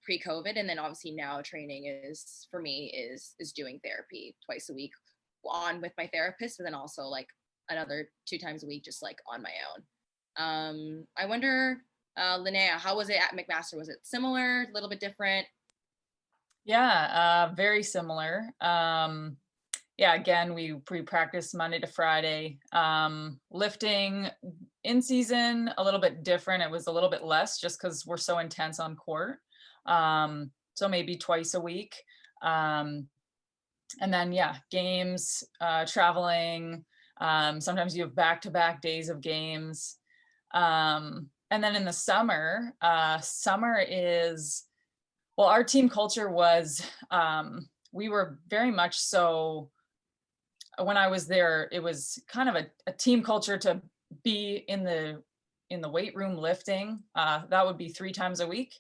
pre-COVID. And then obviously now training is, for me, is doing therapy twice a week on with my therapist, but then also like another 2 times a week, just like on my own. I wonder, Linnaea, how was it at McMaster? Was it similar, a little bit different?
Yeah, very similar. Yeah, again, we practice Monday to Friday. Lifting in season, a little bit different. It was a little bit less just because we're so intense on court. So maybe twice a week. And then, yeah, games, traveling. Sometimes you have back-to-back days of games. And then in the summer, summer is, well, our team culture was, we were very much so, when I was there, it was kind of a team culture to be in the weight room lifting. That would be 3 times a week.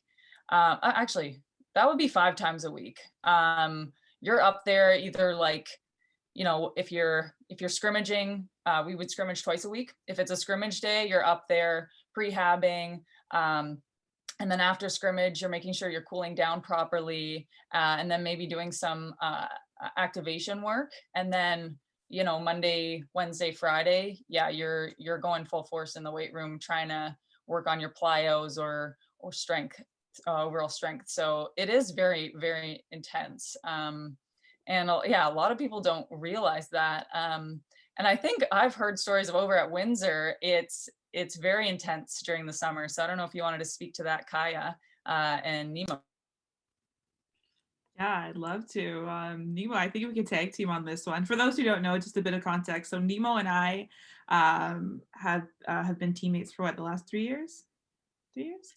Actually, that would be 5 times a week. You're up there either like, you know, if you're scrimmaging, we would scrimmage twice a week. If it's a scrimmage day, you're up there prehabbing. And then after scrimmage, you're making sure you're cooling down properly, and then maybe doing some activation work. And then, you know, Monday, Wednesday, Friday, yeah, you're going full force in the weight room, trying to work on your plyos or strength, overall strength. So it is very, very intense. And yeah, a lot of people don't realize that. And I think I've heard stories of over at Windsor, it's very intense during the summer. So I don't know if you wanted to speak to that, Kaya and Nemo.
Yeah, I'd love to. Nemo, I think we can tag team on this one. For those who don't know, just a bit of context. So Nemo and I have been teammates for what, the last 3 years? 3 years?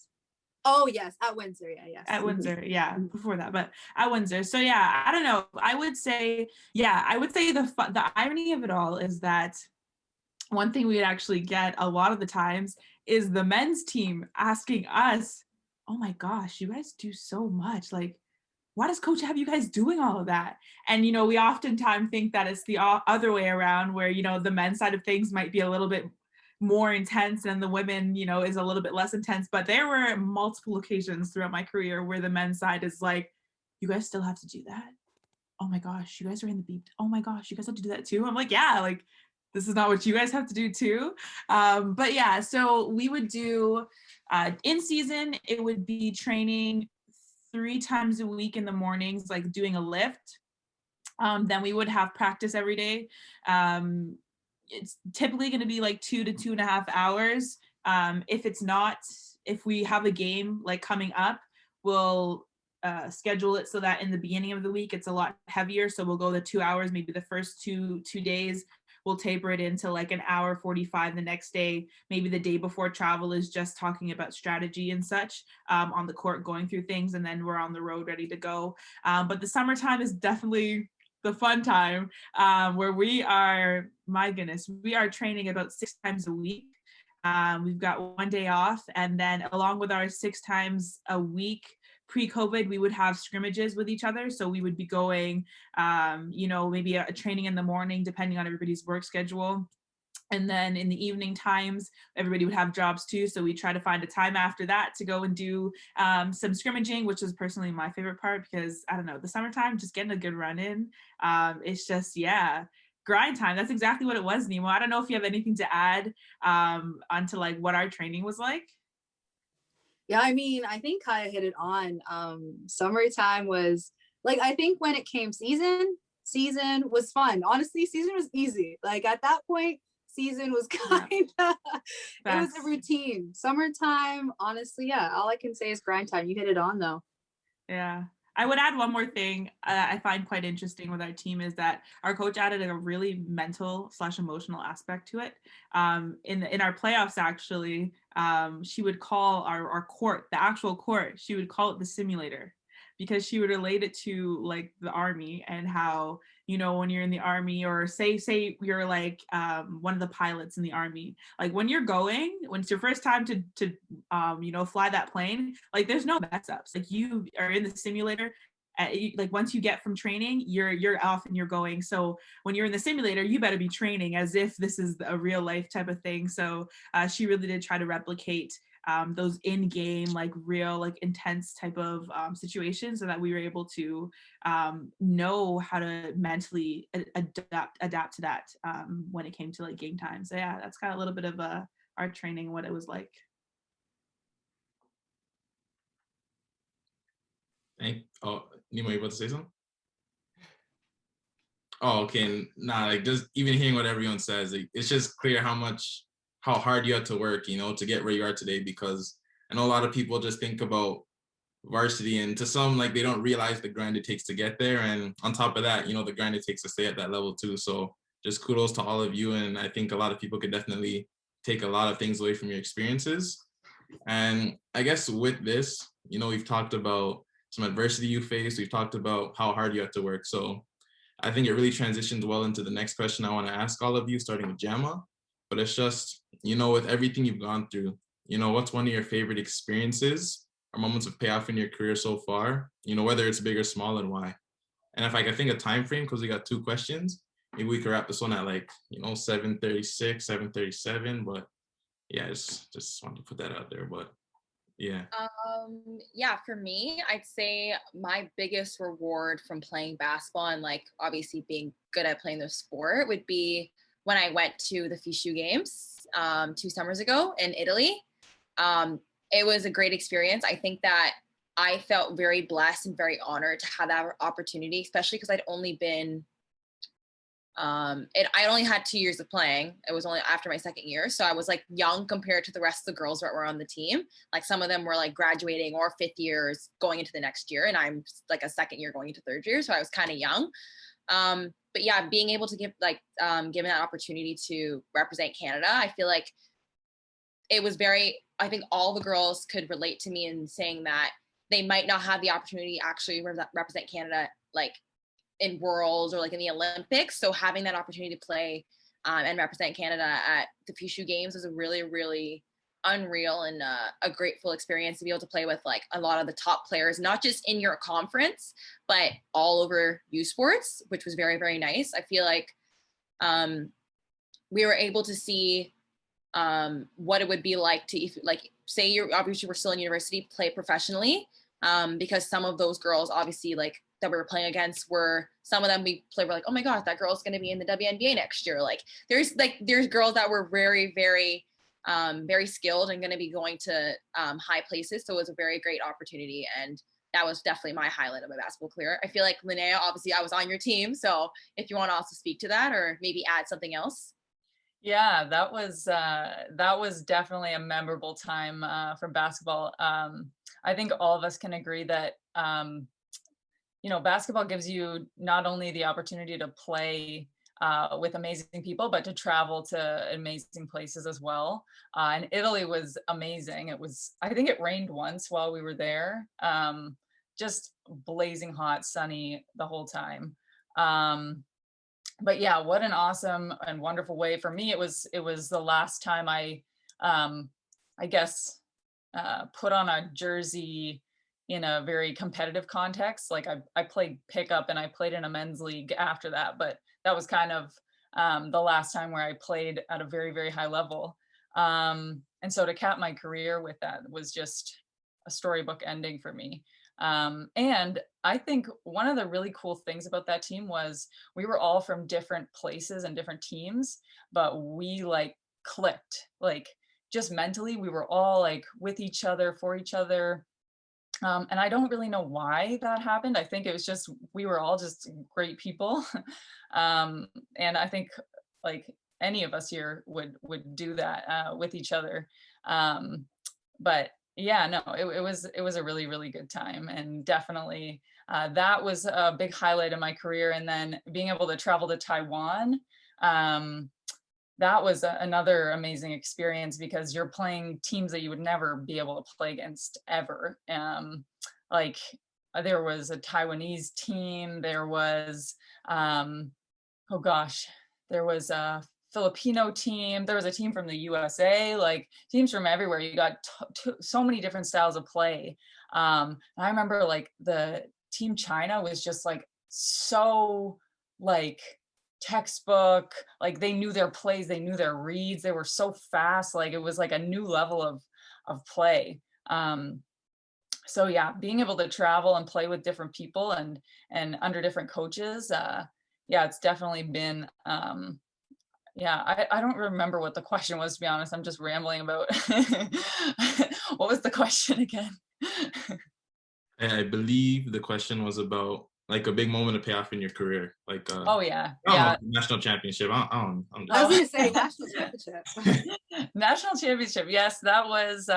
Oh yes, at Windsor, yes.
At Windsor, yeah, before that, but at Windsor. So yeah, I don't know. I would say the irony of it all is that one thing we'd actually get a lot of the times is the men's team asking us, "Oh my gosh, you guys do so much. Like, why does coach have you guys doing all of that?" And, you know, we oftentimes think that it's the other way around, where, you know, the men's side of things might be a little bit more intense and the women, you know, is a little bit less intense. But there were multiple occasions throughout my career where the men's side is like, "You guys still have to do that? Oh my gosh, you guys are in the beep. Oh my gosh, you guys have to do that too?" I'm like, yeah, like, this is not what you guys have to do too. But yeah, so we would do, in season, it would be training 3 times a week in the mornings, like doing a lift. Then we would have practice every day. It's typically going to be like 2 to 2.5 hours. If we have a game like coming up, we'll schedule it so that in the beginning of the week, it's a lot heavier. So we'll go the 2 hours, maybe the first two days. We'll taper it into like 1:45 the next day. Maybe the day before travel is just talking about strategy and such, on the court, going through things, and then we're on the road ready to go. But the summertime is definitely the fun time, where we are, my goodness, we are training about 6 times a week. We've got 1 day off, and then along with our 6 times a week pre-COVID, we would have scrimmages with each other. So we would be going, you know, maybe a training in the morning, depending on everybody's work schedule. And then in the evening times, everybody would have jobs too. So we try to find a time after that to go and do some scrimmaging, which is personally my favorite part because I don't know, the summertime, just getting a good run in. It's just, yeah, grind time. That's exactly what it was, Nemo. I don't know if you have anything to add onto like what our training was like.
Yeah, I mean, I think Kaya hit it on. Summertime was like, I think when it came season was fun. Honestly, season was easy. Like at that point, season was kind of, it was a routine. Summertime, honestly, yeah, all I can say is grind time. You hit it on though.
Yeah. I would add one more thing I find quite interesting with our team is that our coach added a really mental / emotional aspect to it. In our playoffs, actually, she would call our court, the actual court, she would call it the simulator because she would relate it to like the Army and how, you know, when you're in the Army or say you're like one of the pilots in the Army, like when you're going, when it's your first time to you know, fly that plane, like there's no mess ups. Like you are in the simulator, like once you get from training, you're off and you're going. So when you're in the simulator, you better be training as if this is a real life type of thing. So she really did try to replicate those in-game, like real, like intense type of situations so that we were able to know how to mentally adapt to that when it came to like game time. So yeah, that's kind of a little bit of our training, what it was like.
Oh, Nemo, you about to say something? Oh, okay. Nah, like just even hearing what everyone says, like, it's just clear how hard you had to work, you know, to get where you are today. Because I know a lot of people just think about varsity, and to some, like they don't realize the grind it takes to get there. And on top of that, you know, the grind it takes to stay at that level too. So just kudos to all of you. And I think a lot of people could definitely take a lot of things away from your experiences. And I guess with this, you know, we've talked about some adversity you faced. We've talked about how hard you have to work. So I think it really transitions well into the next question I want to ask all of you, starting with Jama. But it's just, you know, with everything you've gone through, you know, what's one of your favorite experiences or moments of payoff in your career so far? You know, whether it's big or small, and why? And if I could think a time frame, because we got 2 questions, maybe we could wrap this one at like, you know, 7:36, 7:37. But yeah, just wanted to put that out there. But yeah.
Yeah, for me, I'd say my biggest reward from playing basketball and like obviously being good at playing the sport would be when I went to the FISU games 2 summers ago in Italy. It was a great experience. I think that I felt very blessed and very honored to have that opportunity, especially because I'd only been I only had 2 years of playing. It was only after my 2nd year. So I was like young compared to the rest of the girls that were on the team. Like some of them were like graduating or 5th years going into the next year. And I'm like a 2nd year going into 3rd year. So I was kind of young. But yeah, being able to give like, given that opportunity to represent Canada, I feel like it was I think all the girls could relate to me in saying that they might not have the opportunity to actually represent Canada, like in Worlds or like in the Olympics. So having that opportunity to play and represent Canada at the FISU games was a really, really unreal and a grateful experience to be able to play with like a lot of the top players, not just in your conference, but all over U Sports, which was very, very nice. I feel like we were able to see what it would be like to, if, like, say you're obviously we're still in university, play professionally, because some of those girls obviously like that we were playing against were, some of them we played, we're like, oh my God, that girl's going to be in the WNBA next year. Like there's girls that were very, very, very skilled and going to be going to high places. So it was a very great opportunity. And that was definitely my highlight of my basketball career. I feel like Linnaea, obviously I was on your team. So if you want to also speak to that or maybe add something else.
Yeah, that was definitely a memorable time for basketball. I think all of us can agree that you know, basketball gives you not only the opportunity to play with amazing people, but to travel to amazing places as well. And Italy was amazing. I think it rained once while we were there. Just blazing hot, sunny the whole time. But yeah, what an awesome and wonderful way. For me, it was the last time I guess put on a jersey in a very competitive context. Like I played pickup and I played in a men's league after that, but that was kind of the last time where I played at a very, very high level. And so to cap my career with that was just a storybook ending for me. And I think one of the really cool things about that team was we were all from different places and different teams, but we like clicked, like just mentally, we were all like with each other, for each other. And I don't really know why that happened. I think it was just, we were all just great people. And I think like any of us here would do that with each other. But yeah, no, it was a really, really good time. And definitely that was a big highlight of my career. And then being able to travel to Taiwan, that was another amazing experience because you're playing teams that you would never be able to play against ever. Like there was a Taiwanese team, there was, oh gosh, there was a Filipino team, there was a team from the USA, like teams from everywhere. You got so many different styles of play. I remember like the team China was just like so like textbook, like they knew their plays, they knew their reads, they were so fast, like it was like a new level of play. So yeah, being able to travel and play with different people and under different coaches, yeah, it's definitely been yeah, I don't remember what the question was, to be honest. I'm just rambling about what was the question again?
I believe the question was about like a big moment of payoff in your career, like
oh yeah,
yeah, national championship. I
was gonna say national championship.
National championship. Yes, that was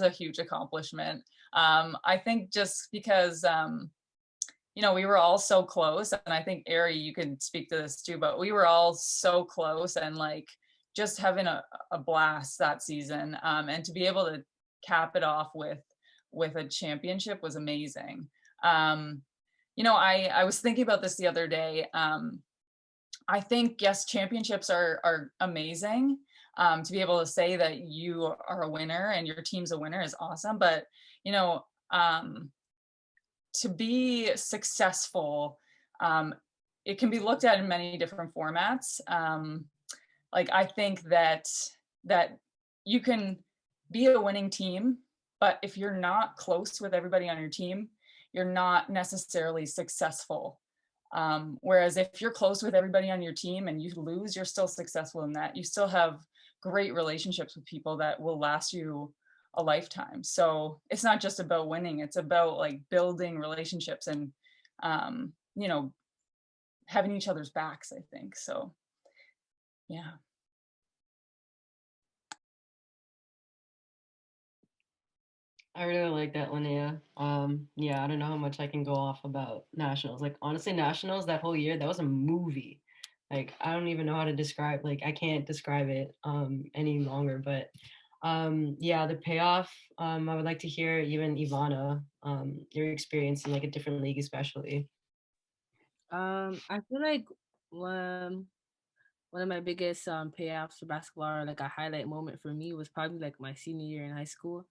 a huge accomplishment. I think just because you know, we were all so close, and I think Ari, you can speak to this too, but we were all so close and like just having a blast that season, and to be able to cap it off with a championship was amazing. You know, I was thinking about this the other day. I think, yes, championships are amazing. To be able to say that you are a winner and your team's a winner is awesome. But, you know, to be successful, it can be looked at in many different formats. Like I think that you can be a winning team, but if you're not close with everybody on your team, you're not necessarily successful. Whereas if you're close with everybody on your team and you lose, you're still successful in that. You still have great relationships with people that will last you a lifetime. So it's not just about winning, it's about like building relationships and, you know, having each other's backs, I think. So, yeah.
I really like that, Linnaea. Yeah, I don't know how much I can go off about nationals. Like honestly, nationals that whole year, that was a movie. Like I don't even know how to describe. Like I can't describe it any longer. But yeah, the payoff. I would like to hear even Ivana, your experience in like a different league, especially.
I feel like one of my biggest payoffs for basketball, or like a highlight moment for me, was probably like my senior year in high school.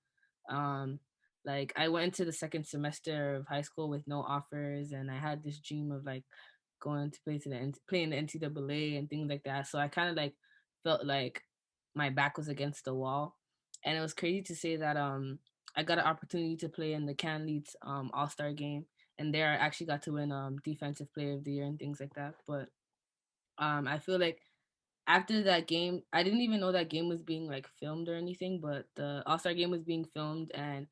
Like I went into the second semester of high school with no offers, and I had this dream of like going to play in the NCAA and things like that. So I kind of like felt like my back was against the wall, and it was crazy to say that I got an opportunity to play in the Canletes All-Star game, and there I actually got to win Defensive Player of the Year and things like that. But I feel like after that game, I didn't even know that game was being like filmed or anything, but the All-Star game was being filmed, and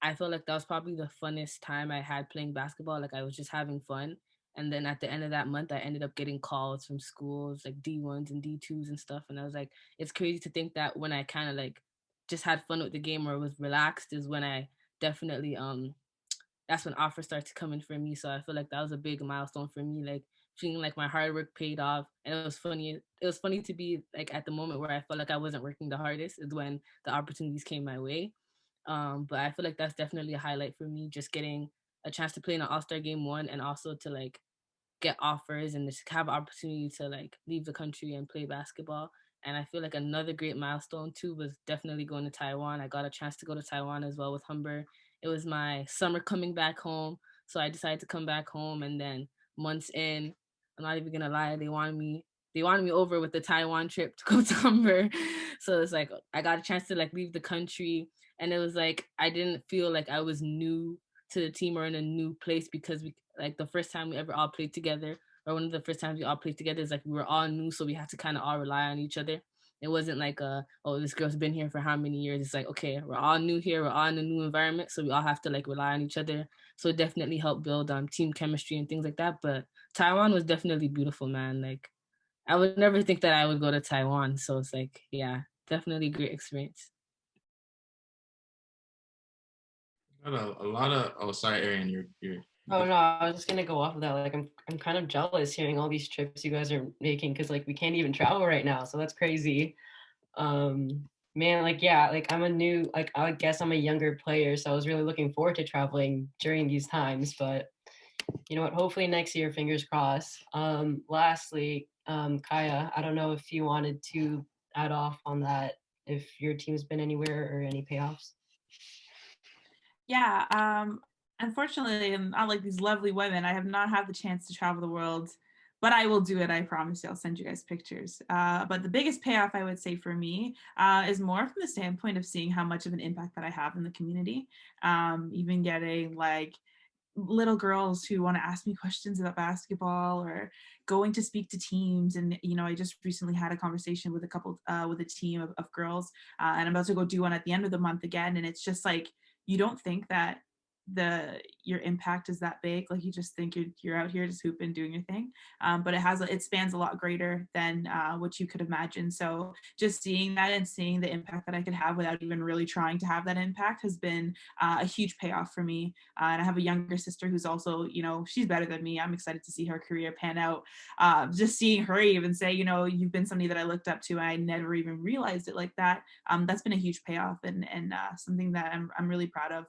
I felt like that was probably the funnest time I had playing basketball. Like I was just having fun. And then at the end of that month, I ended up getting calls from schools like D1s and D2s and stuff. And I was like, it's crazy to think that when I kind of like just had fun with the game or was relaxed is when I definitely that's when offers started to come in for me. So I feel like that was a big milestone for me, like feeling like my hard work paid off. And it was funny. It was funny to be like at the moment where I felt like I wasn't working the hardest is when the opportunities came my way. But I feel like that's definitely a highlight for me, just getting a chance to play in an All-Star game one, and also to like get offers and just have opportunity to like leave the country and play basketball. And I feel like another great milestone too was definitely going to Taiwan. I got a chance to go to Taiwan as well with Humber. It was my summer coming back home, so I decided to come back home. And then months in, I'm not even gonna lie, they wanted me over with the Taiwan trip to go to Humber. So it's like I got a chance to like leave the country, and it was like I didn't feel like I was new to the team or in a new place, because we like the first time we ever all played together, or one of the first times we all played together, is like we were all new, so we had to kind of all rely on each other. It wasn't like oh, this girl's been here for how many years. It's like, okay, we're all new here, we're all in a new environment, so we all have to like rely on each other. So it definitely helped build team chemistry and things like that. But Taiwan was definitely beautiful, man. Like I would never think that I would go to Taiwan. So it's like, yeah, definitely a great experience.
Got a lot of, oh, sorry, Arianne, you're.
Oh no, I was just gonna go off of that. Like I'm kind of jealous hearing all these trips you guys are making, because like we can't even travel right now, so that's crazy. Man, like yeah, like I guess I'm a younger player, so I was really looking forward to traveling during these times. But you know what? Hopefully next year, fingers crossed. Lastly, Kaya, I don't know if you wanted to add off on that, if your team's been anywhere or any payoffs.
Yeah, unfortunately, and unlike these lovely women, I have not had the chance to travel the world, but I will do it. I promise you. I'll send you guys pictures. But the biggest payoff, I would say, for me is more from the standpoint of seeing how much of an impact that I have in the community. Even getting like little girls who want to ask me questions about basketball, or going to speak to teams. And I just recently had a conversation with with a team of girls, and I'm about to go do one at the end of the month again. And it's just like, you don't think that your impact is that big. Like you just think you're out here just hooping, doing your thing, but it spans a lot greater than what you could imagine. So just seeing that and seeing the impact that I could have without even really trying to have that impact has been a huge payoff for me. And I have a younger sister who's also, she's better than me. I'm excited to see her career pan out. Just seeing her even say, you've been somebody that I looked up to, and I never even realized it like that. That's been a huge payoff, and something that I'm really proud of.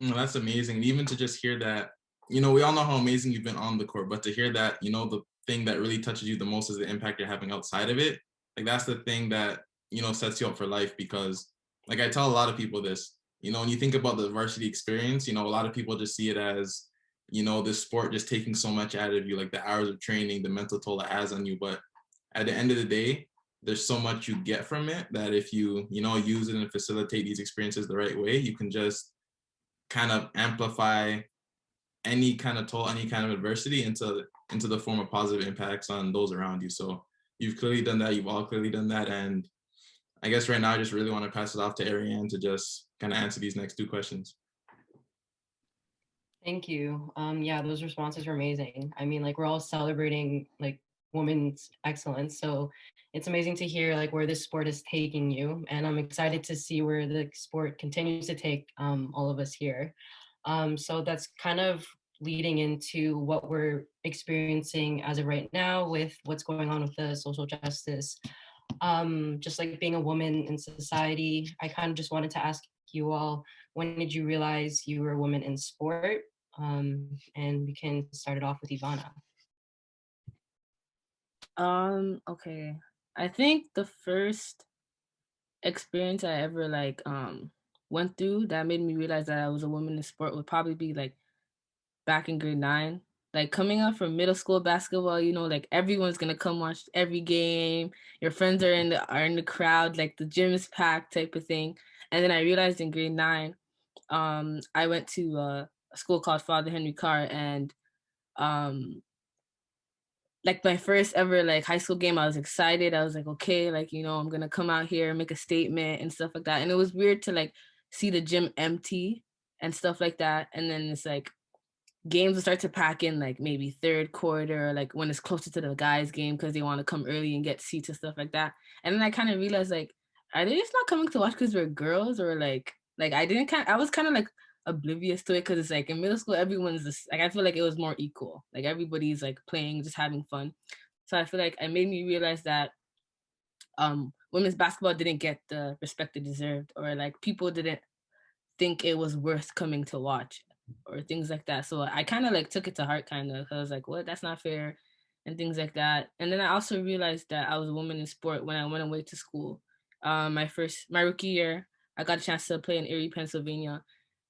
No, that's amazing. And even to just hear that, we all know how amazing you've been on the court, but to hear that, the thing that really touches you the most is the impact you're having outside of it. Like that's the thing that, sets you up for life. Because like I tell a lot of people this, when you think about the varsity experience, a lot of people just see it as, this sport just taking so much out of you, like the hours of training, the mental toll it has on you. But at the end of the day, there's so much you get from it that if you, use it and facilitate these experiences the right way, you can just kind of amplify any kind of toll, any kind of adversity into the form of positive impacts on those around you. So you've clearly done that. You've all clearly done that. And I guess right now I just really want to pass it off to Arianne to just kind of answer these next two questions.
Thank you. Yeah, those responses were amazing. I mean, like we're all celebrating like women's excellence. So it's amazing to hear like where this sport is taking you. And I'm excited to see where the sport continues to take all of us here. So that's kind of leading into what we're experiencing as of right now with what's going on with the social justice. Just like being a woman in society, I kind of just wanted to ask you all, when did you realize you were a woman in sport? And we can start it off with Ivana.
Okay. I think the first experience I ever went through that made me realize that I was a woman in sport would probably be like back in grade 9. Like coming up from middle school basketball, like everyone's gonna come watch every game. Your friends are in the crowd, like the gym is packed type of thing. And then I realized in grade 9, I went to a school called Father Henry Carr, and like my first ever like high school game, I was excited. I was like, okay, like, I'm gonna come out here, make a statement and stuff like that. And it was weird to like see the gym empty and stuff like that. And then it's like games will start to pack in like maybe third quarter, like when it's closer to the guys' game, because they want to come early and get seats and stuff like that. And then I kind of realized, like, are they just not coming to watch because we're girls, or like I was kind of like oblivious to it, because it's like in middle school everyone's just like, I feel like it was more equal, like everybody's like playing, just having fun. So I feel like it made me realize that women's basketball didn't get the respect it deserved, or like people didn't think it was worth coming to watch, or things like that. So I kind of like took it to heart, kind of. I was like, what? That's not fair, and things like that. And then I also realized that I was a woman in sport when I went away to school. My rookie year, I got a chance to play in Erie, Pennsylvania,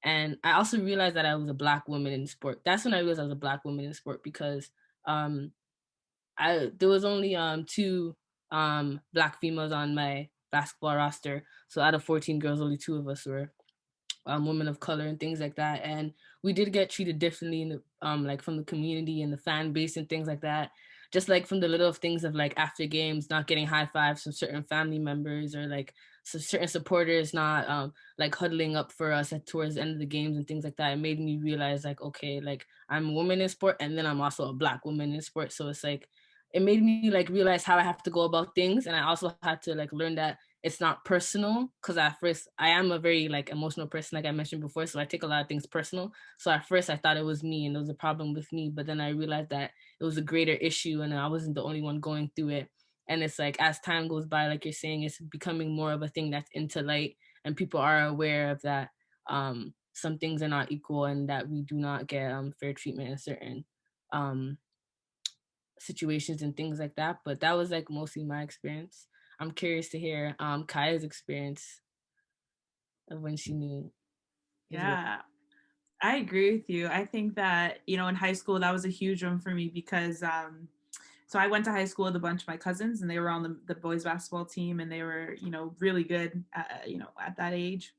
And I also realized that I was a Black woman in sport. That's when I realized I was a Black woman in sport, because there was only 2 Black females on my basketball roster. So out of 14 girls, only 2 of us were women of color and things like that. And we did get treated differently in the, like from the community and the fan base and things like that. Just like from the little things of like after games, not getting high fives from certain family members, or like certain supporters not like huddling up for us towards the end of the games and things like that. It made me realize like, okay, like I'm a woman in sport, and then I'm also a Black woman in sport. So it's like, it made me like realize how I have to go about things. And I also had to like learn that it's not personal, because at first I am a very like emotional person, like I mentioned before, so I take a lot of things personal. So at first I thought it was me and there was a problem with me, but then I realized that it was a greater issue and I wasn't the only one going through it. And it's like, as time goes by, like you're saying, it's becoming more of a thing that's into light, and people are aware of that some things are not equal, and that we do not get fair treatment in certain situations and things like that. But that was like mostly my experience. I'm curious to hear Kaya's experience of when she knew.
Yeah, I agree with you. I think that, you know, in high school, that was a huge one for me because, so I went to high school with a bunch of my cousins, and they were on the boys basketball team, and they were, you know, really good, you know, at that age.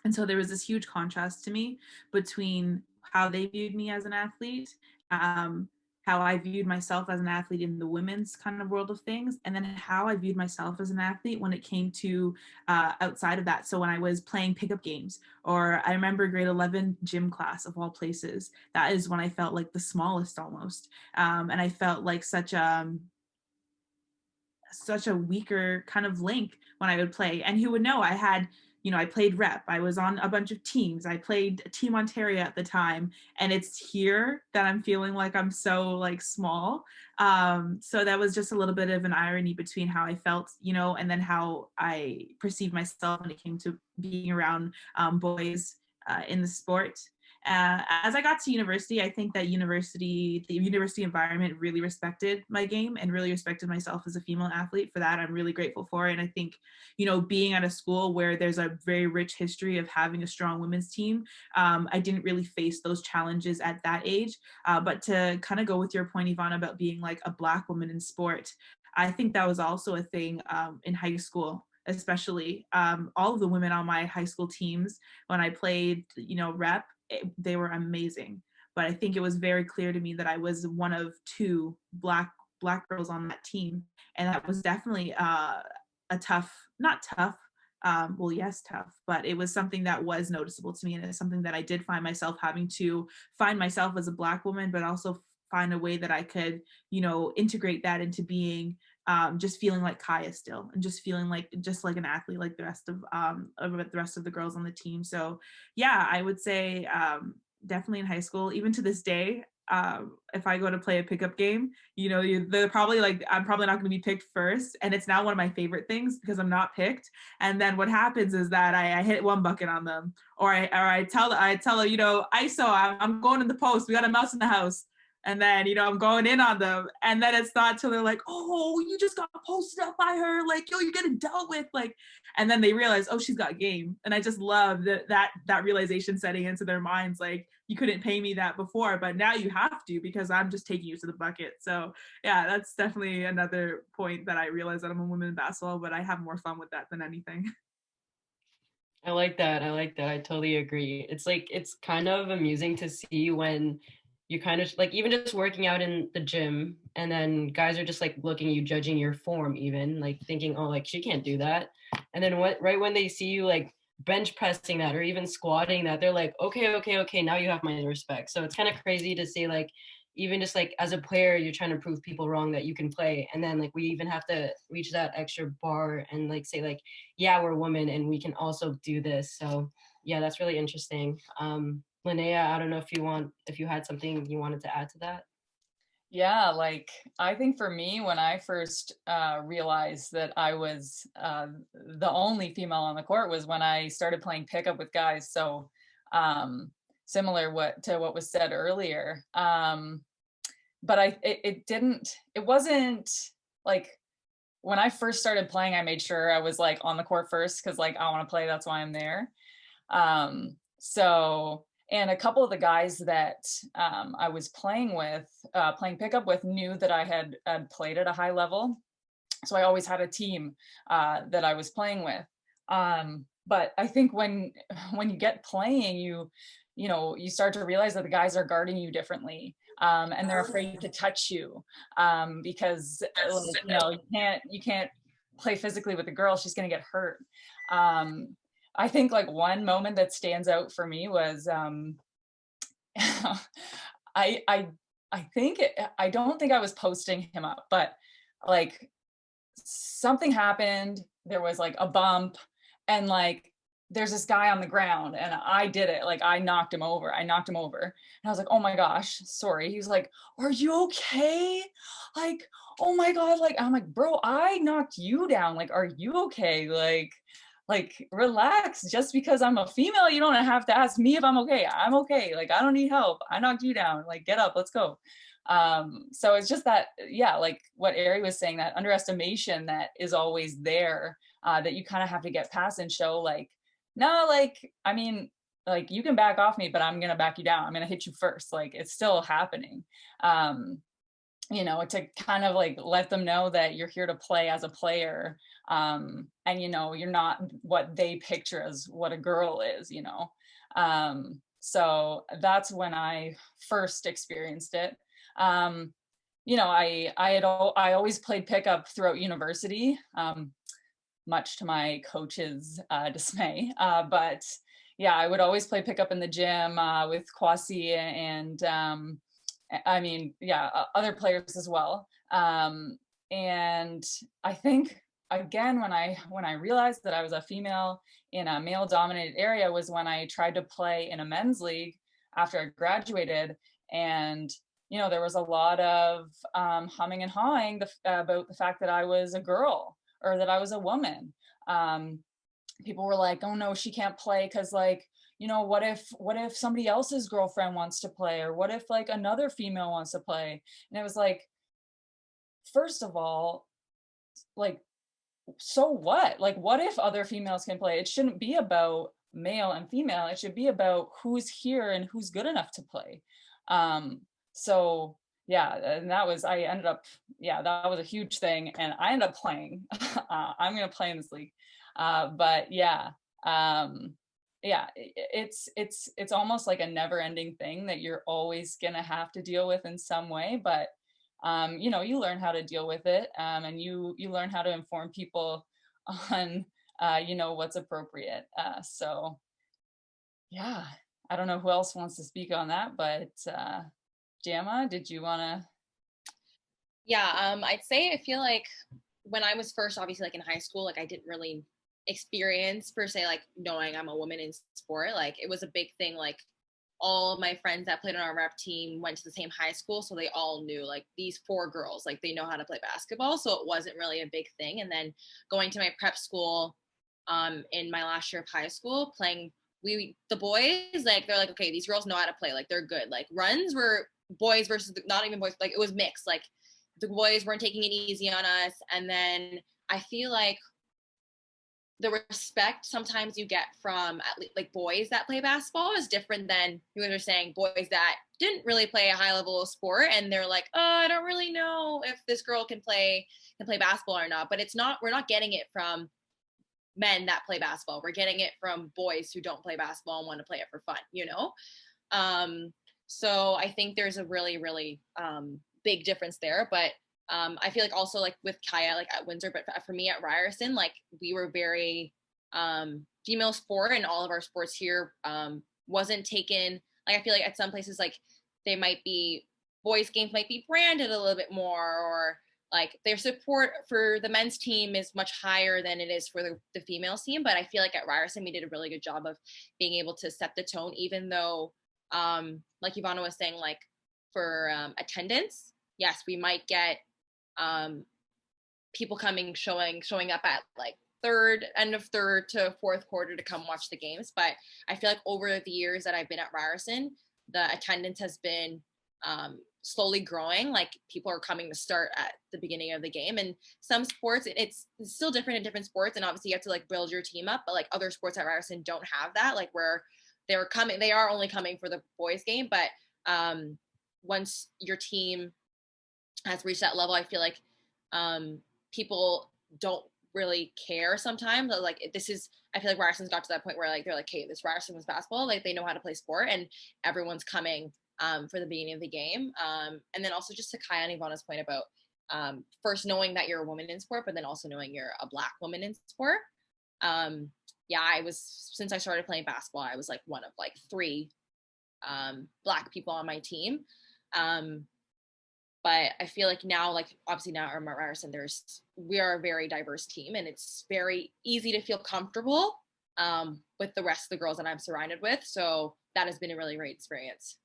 And so there was this huge contrast to me between how they viewed me as an athlete, how I viewed myself as an athlete in the women's kind of world of things, and then how I viewed myself as an athlete when it came to outside of that. So when I was playing pickup games, or I remember grade 11 gym class of all places, that is when I felt like the smallest almost. And I felt like such a weaker kind of link when I would play. And who would know, I had, you know, I played rep, I was on a bunch of teams, I played Team Ontario at the time, and it's here that I'm feeling like I'm so like small. So that was just a little bit of an irony between how I felt, you know, and then how I perceived myself when it came to being around boys in the sport. As I got to university, I think that the university environment really respected my game and really respected myself as a female athlete. For that, I'm really grateful for it. And I think, you know, being at a school where there's a very rich history of having a strong women's team, I didn't really face those challenges at that age. But to kind of go with your point, Ivana, about being like a Black woman in sport, I think that was also a thing in high school. Especially all of the women on my high school teams, when I played, you know, rep, they were amazing. But I think it was very clear to me that I was one of 2 black girls on that team, and that was definitely a tough, not tough, well, yes, tough, but it was something that was noticeable to me, and it's something that I did find myself having to find myself as a Black woman, but also find a way that I could, you know, integrate that into being just feeling like Kaya still, and just feeling like an athlete like the rest of the girls on the team. So yeah, I would say definitely in high school, even to this day, if I go to play a pickup game, you know, they're probably like, I'm probably not going to be picked first, and it's now one of my favorite things because I'm not picked. And then what happens is that I hit one bucket on them, or I tell her, you know, ISO, I'm going in the post, we got a mouse in the house. And then, you know, I'm going in on them. And then it's not till they're like, oh, you just got posted up by her. Like, yo, you're getting dealt with. Like, and then they realize, oh, she's got game. And I just love that realization setting into their minds. Like, you couldn't pay me that before, but now you have to, because I'm just taking you to the bucket. So yeah, that's definitely another point that I realize that I'm a woman in basketball, but I have more fun with that than anything.
I like that. I totally agree. It's like, it's kind of amusing to see when you kind of like, even just working out in the gym, and then guys are just like looking at you, judging your form, even like thinking, oh, like she can't do that. And then right when they see you like bench pressing that or even squatting that, they're like, okay, now you have my respect. So it's kind of crazy to see, like, even just like as a player, you're trying to prove people wrong that you can play. And then like we even have to reach that extra bar and like say like, yeah, we're women and we can also do this. So yeah, that's really interesting. Linnaea, I don't know if you had something you wanted to add to that.
Yeah, like I think for me, when I first realized that I was the only female on the court was when I started playing pickup with guys. So similar to what was said earlier. But it wasn't like, when I first started playing, I made sure I was like on the court first, because like I want to play, that's why I'm there. So, and a couple of the guys that I was playing pickup with knew that I had played at a high level. So I always had a team that I was playing with. But I think when you get playing, you start to realize that the guys are guarding you differently. And they're afraid to touch you because you can't play physically with a girl. She's going to get hurt. I think like one moment that stands out for me was I don't think I was posting him up, but like something happened. There was like a bump, and like there's this guy on the ground, and I did it. Like I knocked him over. And I was like, oh my gosh, sorry. He was like, are you okay? Like, oh my God. Like, I'm like, bro, I knocked you down. Like, are you okay? Like relax. Just because I'm a female, you don't have to ask me if I'm okay. I'm okay. Like, I don't need help. I knocked you down. Like, get up, let's go. So it's just that, yeah, like what Ari was saying, that underestimation that is always there, that you kind of have to get past and show like, no, like, I mean, like you can back off me, but I'm going to back you down. I'm going to hit you first. Like it's still happening. To kind of like let them know that you're here to play as a player. And, you're not what they picture as what a girl is, so that's when I first experienced it. I always played pickup throughout university, much to my coach's dismay. But yeah, I would always play pickup in the gym with Kwasi and other players as well. And I think again, when I realized that I was a female in a male dominated area was when I tried to play in a men's league after I graduated. And, there was a lot of humming and hawing about the fact that I was a girl or that I was a woman. People were like, oh no, she can't play because like, what if somebody else's girlfriend wants to play, or what if like another female wants to play? And it was like, first of all, like, so what? Like, what if other females can play? It shouldn't be about male and female. It should be about who's here and who's good enough to play. So yeah, and that was that was a huge thing, and I ended up playing. I'm gonna play in this league, but yeah. It's almost like a never-ending thing that you're always gonna have to deal with in some way, but you learn how to deal with it, and you learn how to inform people on what's appropriate. So yeah, I don't know who else wants to speak on that, but Jama, did you want to?
Yeah, I'd say I feel like when I was first, obviously, like in high school, like I didn't really experience per se, like knowing I'm a woman in sport. Like it was a big thing. Like all of my friends that played on our rep team went to the same high school, so they all knew like these 4 girls, like they know how to play basketball. So it wasn't really a big thing. And then going to my prep school, in my last year of high school, playing the boys, like they're like, okay, these girls know how to play. Like they're good. Like runs were boys versus not even boys. Like it was mixed. Like the boys weren't taking it easy on us. And then I feel like the respect sometimes you get from at least like boys that play basketball is different than you guys are saying boys that didn't really play a high level of sport, and they're like, oh, I don't really know if this girl can play basketball or not. But we're not getting it from men that play basketball. We're getting it from boys who don't play basketball and want to play it for fun, so I think there's a really, really big difference there. But I feel like also like with Kaya, like at Windsor, but for me at Ryerson, like we were very female sport, and all of our sports here wasn't taken. Like I feel like at some places, like they might be, boys games might be branded a little bit more, or like their support for the men's team is much higher than it is for the female team. But I feel like at Ryerson, we did a really good job of being able to set the tone, even though like Ivana was saying, like for attendance, yes, we might get people showing up at like end of third to fourth quarter to come watch the games. But I feel like over the years that I've been at Ryerson, the attendance has been slowly growing. Like people are coming to start at the beginning of the game. And some sports, it's still different in different sports, and obviously you have to like build your team up, but like other sports at Ryerson don't have that, like where they are only coming for the boys game, but once your team has reached that level, I feel like people don't really care sometimes. Like I feel like Ryerson's got to that point where like they're like, hey, this Ryerson was basketball, like they know how to play sport, and everyone's coming for the beginning of the game. And then also just to Kai and Ivana's point about first knowing that you're a woman in sport, but then also knowing you're a Black woman in sport. Since I started playing basketball, I was like one of like 3 Black people on my team. But I feel like now, like obviously now at Ryerson, we are a very diverse team, and it's very easy to feel comfortable with the rest of the girls that I'm surrounded with. So that has been a really great experience.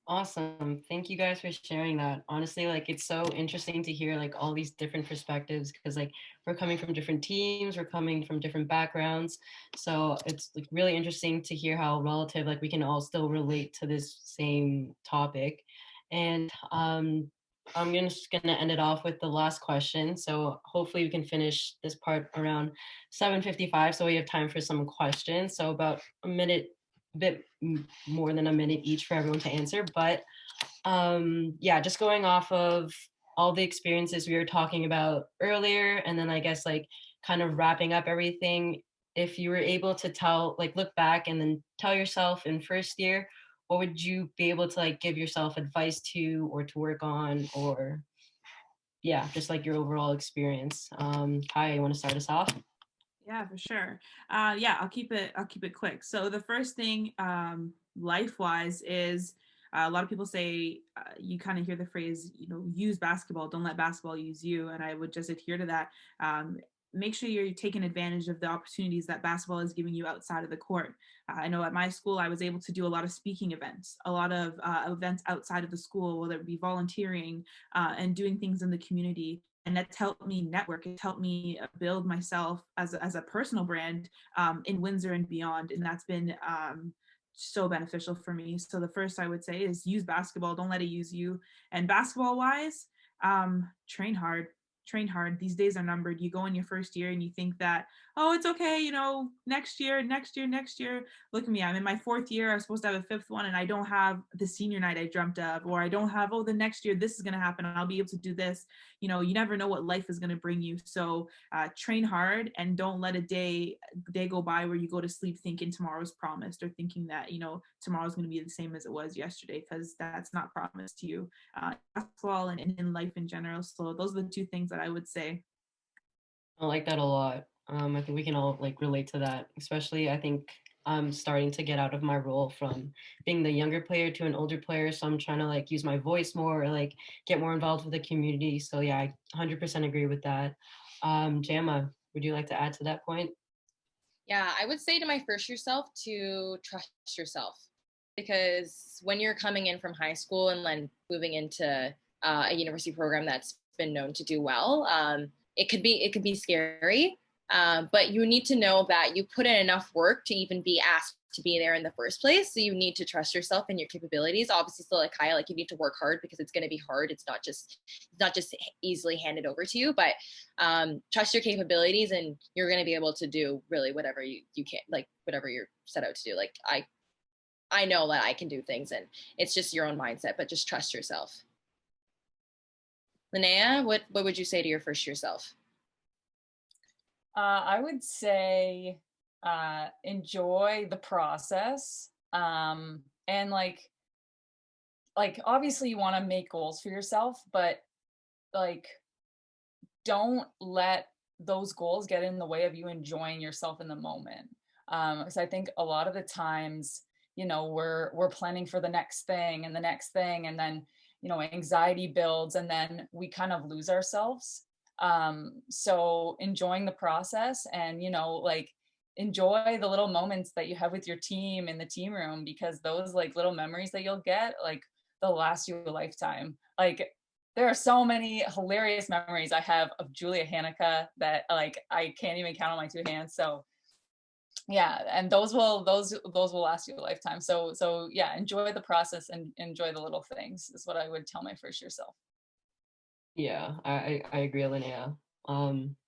Awesome. Thank you guys for sharing that. Honestly, like it's so interesting to hear like all these different perspectives, because like we're coming from different teams, we're coming from different backgrounds. So it's like really interesting to hear how relative like we can all still relate to this same topic. And I'm just gonna end it off with the last question. So hopefully we can finish this part around 7:55, so we have time for some questions. So about a bit more than a minute each for everyone to answer. But just going off of all the experiences we were talking about earlier, and then I guess like kind of wrapping up everything, if you were able to look back and then tell yourself in first year, what would you be able to like give yourself advice to or to work on, or just like your overall experience? Kai, you want to start us off?
Yeah, for sure. I'll keep it quick. So the first thing, life-wise, is a lot of people say, you kind of hear the phrase, use basketball, don't let basketball use you. And I would just adhere to that. Make sure you're taking advantage of the opportunities that basketball is giving you outside of the court. I know at my school, I was able to do a lot of speaking events, a lot of events outside of the school, whether it be volunteering and doing things in the community. And that's helped me network. It's helped me build myself as a personal brand in Windsor and beyond. And that's been so beneficial for me. So the first I would say is use basketball. Don't let it use you. And basketball wise, train hard. These days are numbered. You go in your first year and you think that, oh, it's okay, next year. Look at me, I'm in my 4th year. I'm supposed to have a 5th one, and I don't have the senior night I dreamt of, or I don't have, the next year this is going to happen and I'll be able to do this. You never know what life is going to bring you. So train hard, and don't let a day go by where you go to sleep thinking tomorrow's promised, or thinking that tomorrow's going to be the same as it was yesterday, because that's not promised to you. Basketball and in life in general. So those are the 2 things that I would say.
I like that a lot. I think we can all like relate to that, especially I think I'm starting to get out of my role from being the younger player to an older player. So I'm trying to like use my voice more, or like get more involved with the community. So yeah, I 100% agree with that. Jama, would you like to add to that point?
Yeah, I would say to my first year self to trust yourself, because when you're coming in from high school and then moving into a university program that's been known to do well, it could be scary, but you need to know that you put in enough work to even be asked to be there in the first place. So you need to trust yourself and your capabilities. Obviously, still like Kaya, like you need to work hard, because it's going to be hard. It's not just easily handed over to you, but trust your capabilities, and you're going to be able to do really whatever you can, like whatever you're set out to do. Like I know that I can do things, and it's just your own mindset, but just trust yourself. Linnaea, what would you say to your first year self?
I would say enjoy the process, and like obviously you want to make goals for yourself, but like don't let those goals get in the way of you enjoying yourself in the moment. Because I think a lot of the times, we're planning for the next thing and the next thing, and then anxiety builds, and then we kind of lose ourselves. So enjoying the process, and enjoy the little moments that you have with your team in the team room, because those like little memories that you'll get, like they'll last you a lifetime. Like there are so many hilarious memories I have of Julia Hanukkah that like I can't even count on my 2 hands. So yeah, and those will last you a lifetime. So yeah, enjoy the process and enjoy the little things is what I would tell my first year self.
Yeah, I agree, Linnaea.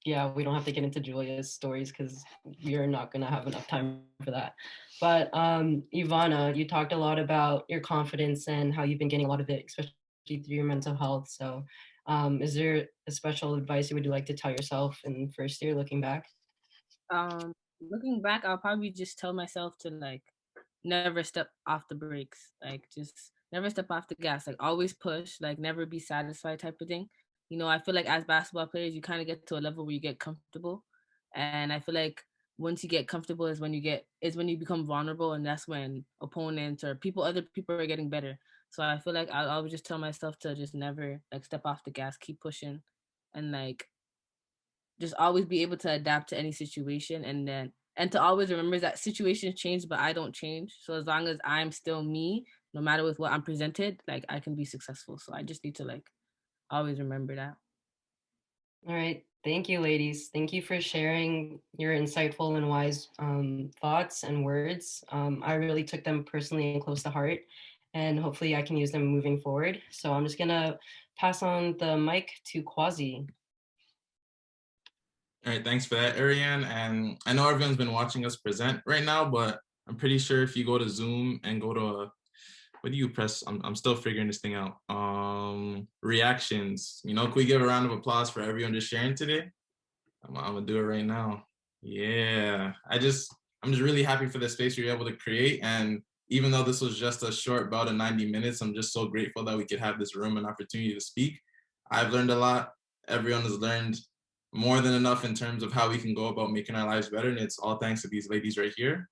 Yeah, we don't have to get into Julia's stories because we're not gonna have enough time for that. But Ivana, you talked a lot about your confidence and how you've been getting a lot of it, especially through your mental health. So is there a special advice you would like to tell yourself in first year looking back?
Looking back, I'll probably just tell myself to like never step off the brakes, like just never step off the gas, like always push, like never be satisfied type of thing. You know, I feel like as basketball players, you kind of get to a level where you get comfortable, and I feel like once you get comfortable is when you become vulnerable, and that's when opponents or other people are getting better. So I feel like I'll always just tell myself to just never like step off the gas, keep pushing, and like just always be able to adapt to any situation, and to always remember that situations change but I don't change. So as long as I'm still me, no matter with what I'm presented, like I can be successful. So I just need to like always remember that.
All right. Thank you, ladies. Thank you for sharing your insightful and wise thoughts and words. I really took them personally and close to heart, and hopefully I can use them moving forward. So I'm just going to pass on the mic to Quasi.
All right, thanks for that, Arianne. And I know everyone's been watching us present right now, but I'm pretty sure if you go to Zoom and go to what do you press? I'm still figuring this thing out. Reactions. You know, can we give a round of applause for everyone just sharing today? I'm gonna do it right now. Yeah, I'm just really happy for the space we were able to create. And even though this was just a short bout of 90 minutes, I'm just so grateful that we could have this room and opportunity to speak. I've learned a lot. Everyone has learned more than enough in terms of how we can go about making our lives better. And it's all thanks to these ladies right here.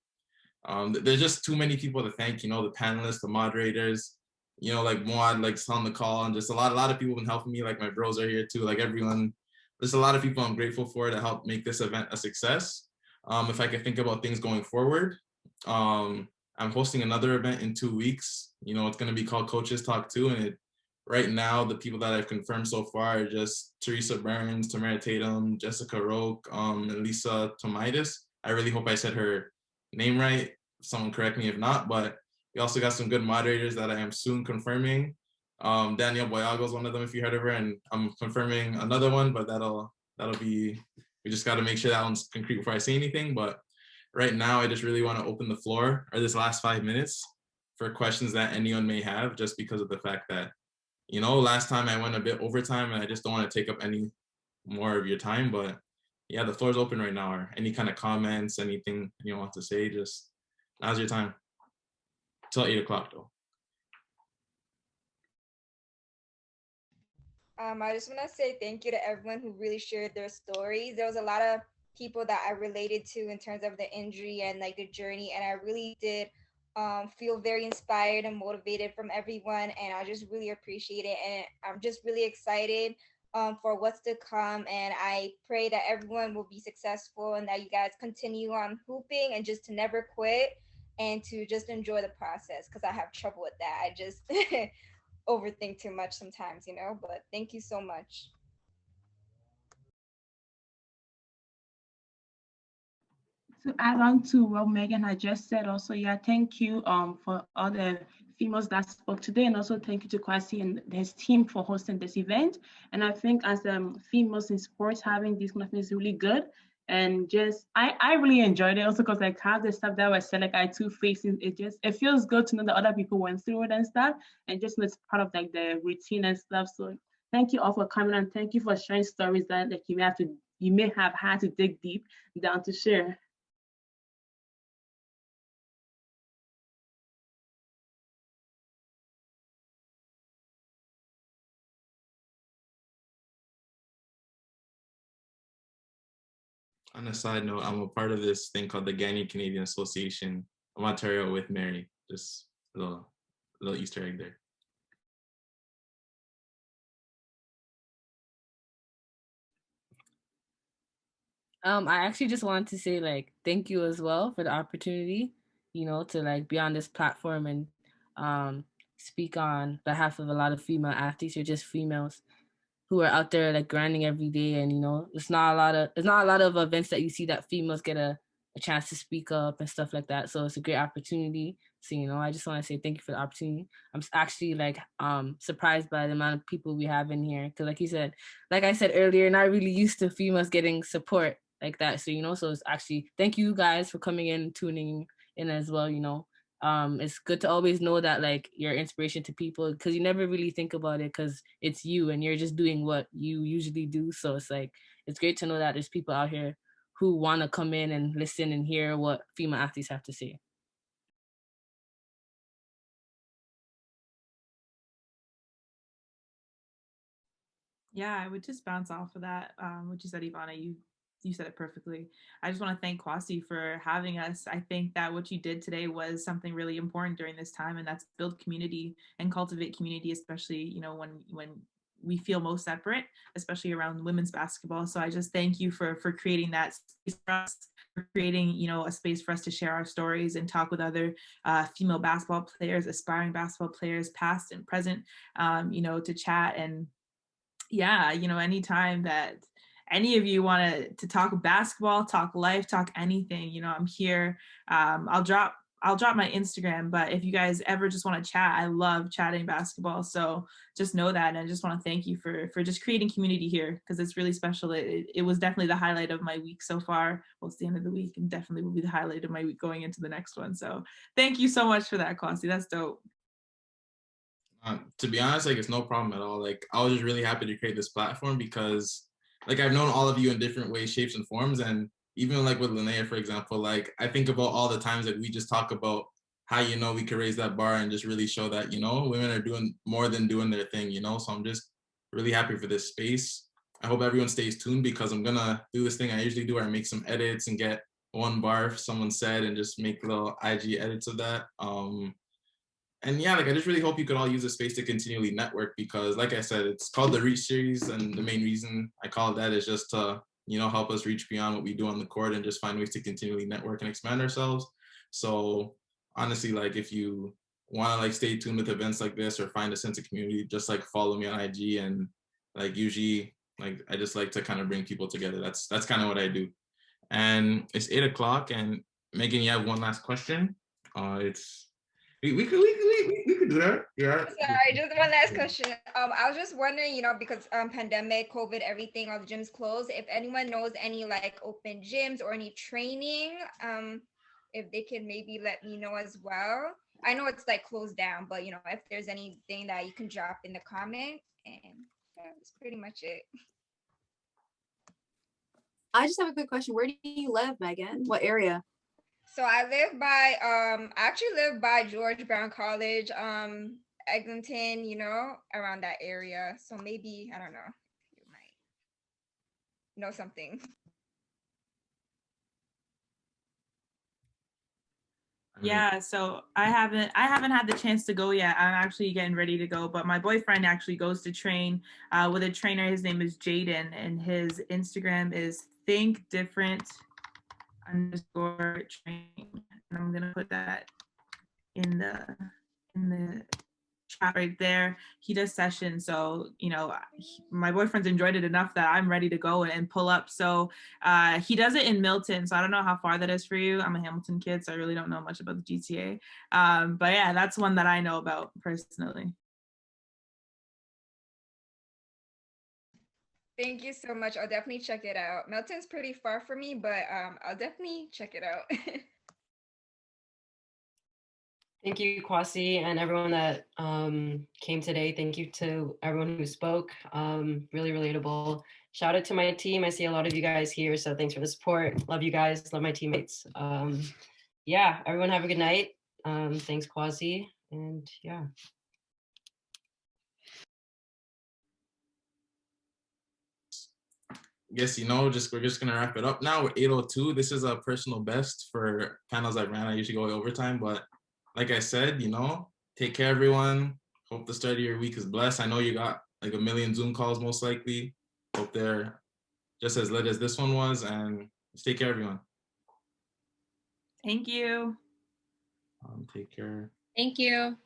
There's just too many people to thank, you know, the panelists, the moderators, you know, like Moad, like on the call, and just a lot of people have been helping me, like my bros are here too, like everyone. There's a lot of people I'm grateful for to help make this event a success. If I could think about things going forward, I'm hosting another event in 2 weeks. You know, it's going to be called Coaches Talk 2, and right now, the people that I've confirmed so far are just Teresa Burns, Tamara Tatum, Jessica Roque, and Lisa Tomaitis. I really hope I said her name right. Someone correct me if not, but we also got some good moderators that I am soon confirming. Danielle Boyago is one of them, if you heard of her, and I'm confirming another one, but that'll be, we just got to make sure that one's concrete before I say anything. But right now, I just really want to open the floor, or this last 5 minutes, for questions that anyone may have, just because of the fact that, you know, last time I went a bit overtime, and I just don't want to take up any more of your time. But yeah, the floor is open right now, or any kind of comments, anything you want to say, just now's your time. Till 8 o'clock though.
I just want to say thank you to everyone who really shared their stories. There was a lot of people that I related to in terms of the injury and like the journey, and I really did feel very inspired and motivated from everyone, and I just really appreciate it, and I'm just really excited for what's to come, and I pray that everyone will be successful and that you guys continue on hooping and just to never quit and to just enjoy the process, because I have trouble with that. I just overthink too much sometimes, you know, but thank you so much.
To add on to what Megan had just said, also, yeah, thank you for all the females that spoke today, and also thank you to Kwasi and his team for hosting this event. And I think as females in sports, having these kind of things is really good. And just I really enjoyed it also because like half the stuff that was said, like I too facing it feels good to know that other people went through it and stuff, and just it's part of like the routine and stuff. So thank you all for coming, and thank you for sharing stories that like you may have had to dig deep down to share.
On a side note, I'm a part of this thing called the Ghanaian Canadian Association of Ontario with Mary. Just a little Easter egg there.
I actually just wanted to say like thank you as well for the opportunity, you know, to like be on this platform and speak on behalf of a lot of female athletes or just females who are out there like grinding every day. And you know, it's not a lot of events that you see that females get a a chance to speak up and stuff like that. So it's a great opportunity. So, I just want to say thank you for the opportunity. I'm actually surprised by the amount of people we have in here. Cause like I said earlier, not really used to females getting support like that. So, so it's actually, thank you guys for coming in, tuning in as well. It's good to always know that you're inspiration to people, because you never really think about it because it's you and you're just doing what you usually do. So it's great to know that there's people out here who want to come in and listen and hear what female athletes have to say.
Yeah, I would just bounce off of that, what you said, Ivana. You said it perfectly. I just want to thank Kwasi for having us. I think that what you did today was something really important during this time, and that's build community and cultivate community, especially, when we feel most separate, especially around women's basketball. So I just thank you for creating that space for us, for creating, a space for us to share our stories and talk with other female basketball players, aspiring basketball players, past and present, to chat. And yeah, anytime that any of you want to talk basketball, talk life, talk anything, I'm here. I'll drop my Instagram, but if you guys ever just want to chat, I love chatting basketball. So just know that. And I just want to thank you for just creating community here, because it's really special. It was definitely the highlight of my week so far. Well, it's the end of the week and definitely will be the highlight of my week going into the next one. So thank you so much for that, Kwasi. That's dope.
To be honest, it's no problem at all. I was just really happy to create this platform because I've known all of you in different ways, shapes, and forms. And even with Linnaea, for example, I think about all the times that we just talk about how, we could raise that bar and just really show that, women are doing more than doing their thing, So I'm just really happy for this space. I hope everyone stays tuned, because I'm gonna do this thing I usually do where I make some edits and get one bar if someone said and just make little IG edits of that. And yeah, I just really hope you could all use the space to continually network, because like I said, it's called the Reach series. And the main reason I call it that is just to, help us reach beyond what we do on the court and just find ways to continually network and expand ourselves. So honestly, if you want to stay tuned with events like this or find a sense of community, just follow me on IG. And usually, I just like to kind of bring people together. That's kind of what I do. And it's 8 o'clock. And Megan, you have one last question? We could do that. Yeah.
Sorry, just one last question. I was just wondering, because pandemic, COVID, everything, all the gyms closed. If anyone knows any open gyms or any training, if they can maybe let me know as well. I know it's closed down, but if there's anything that you can drop in the comment, and that's pretty much it.
I just have a quick question. Where do you live, Megan? What area?
So I actually live by George Brown College, Eglinton, around that area. So maybe, I don't know, you might know something.
Yeah, so I haven't had the chance to go yet. I'm actually getting ready to go, but my boyfriend actually goes to train with a trainer. His name is Jaden, and his Instagram is thinkdifferent_train. And I'm gonna put that in the chat right there. He does sessions, so my boyfriend's enjoyed it enough that I'm ready to go and pull up. So he does it in Milton, so I don't know how far that is for you. I'm a Hamilton kid, so I really don't know much about the GTA, but yeah, that's one that I know about personally.
Thank you so much. I'll definitely check it out. Milton's pretty far from me, but I'll definitely check it out.
Thank you, Kwasi, and everyone that came today. Thank you to everyone who spoke. Really relatable. Shout out to my team. I see a lot of you guys here, so thanks for the support. Love you guys. Love my teammates. Yeah, everyone have a good night. Thanks, Kwasi, and yeah.
Guess we're just gonna wrap it up now. We're 8:02. This is a personal best for panels I ran. I usually go overtime, but like I said, take care, everyone. Hope the start of your week is blessed. I know you got a million Zoom calls most likely. Hope they're just as lit as this one was, and just take care, everyone.
Thank you.
Take care.
Thank you.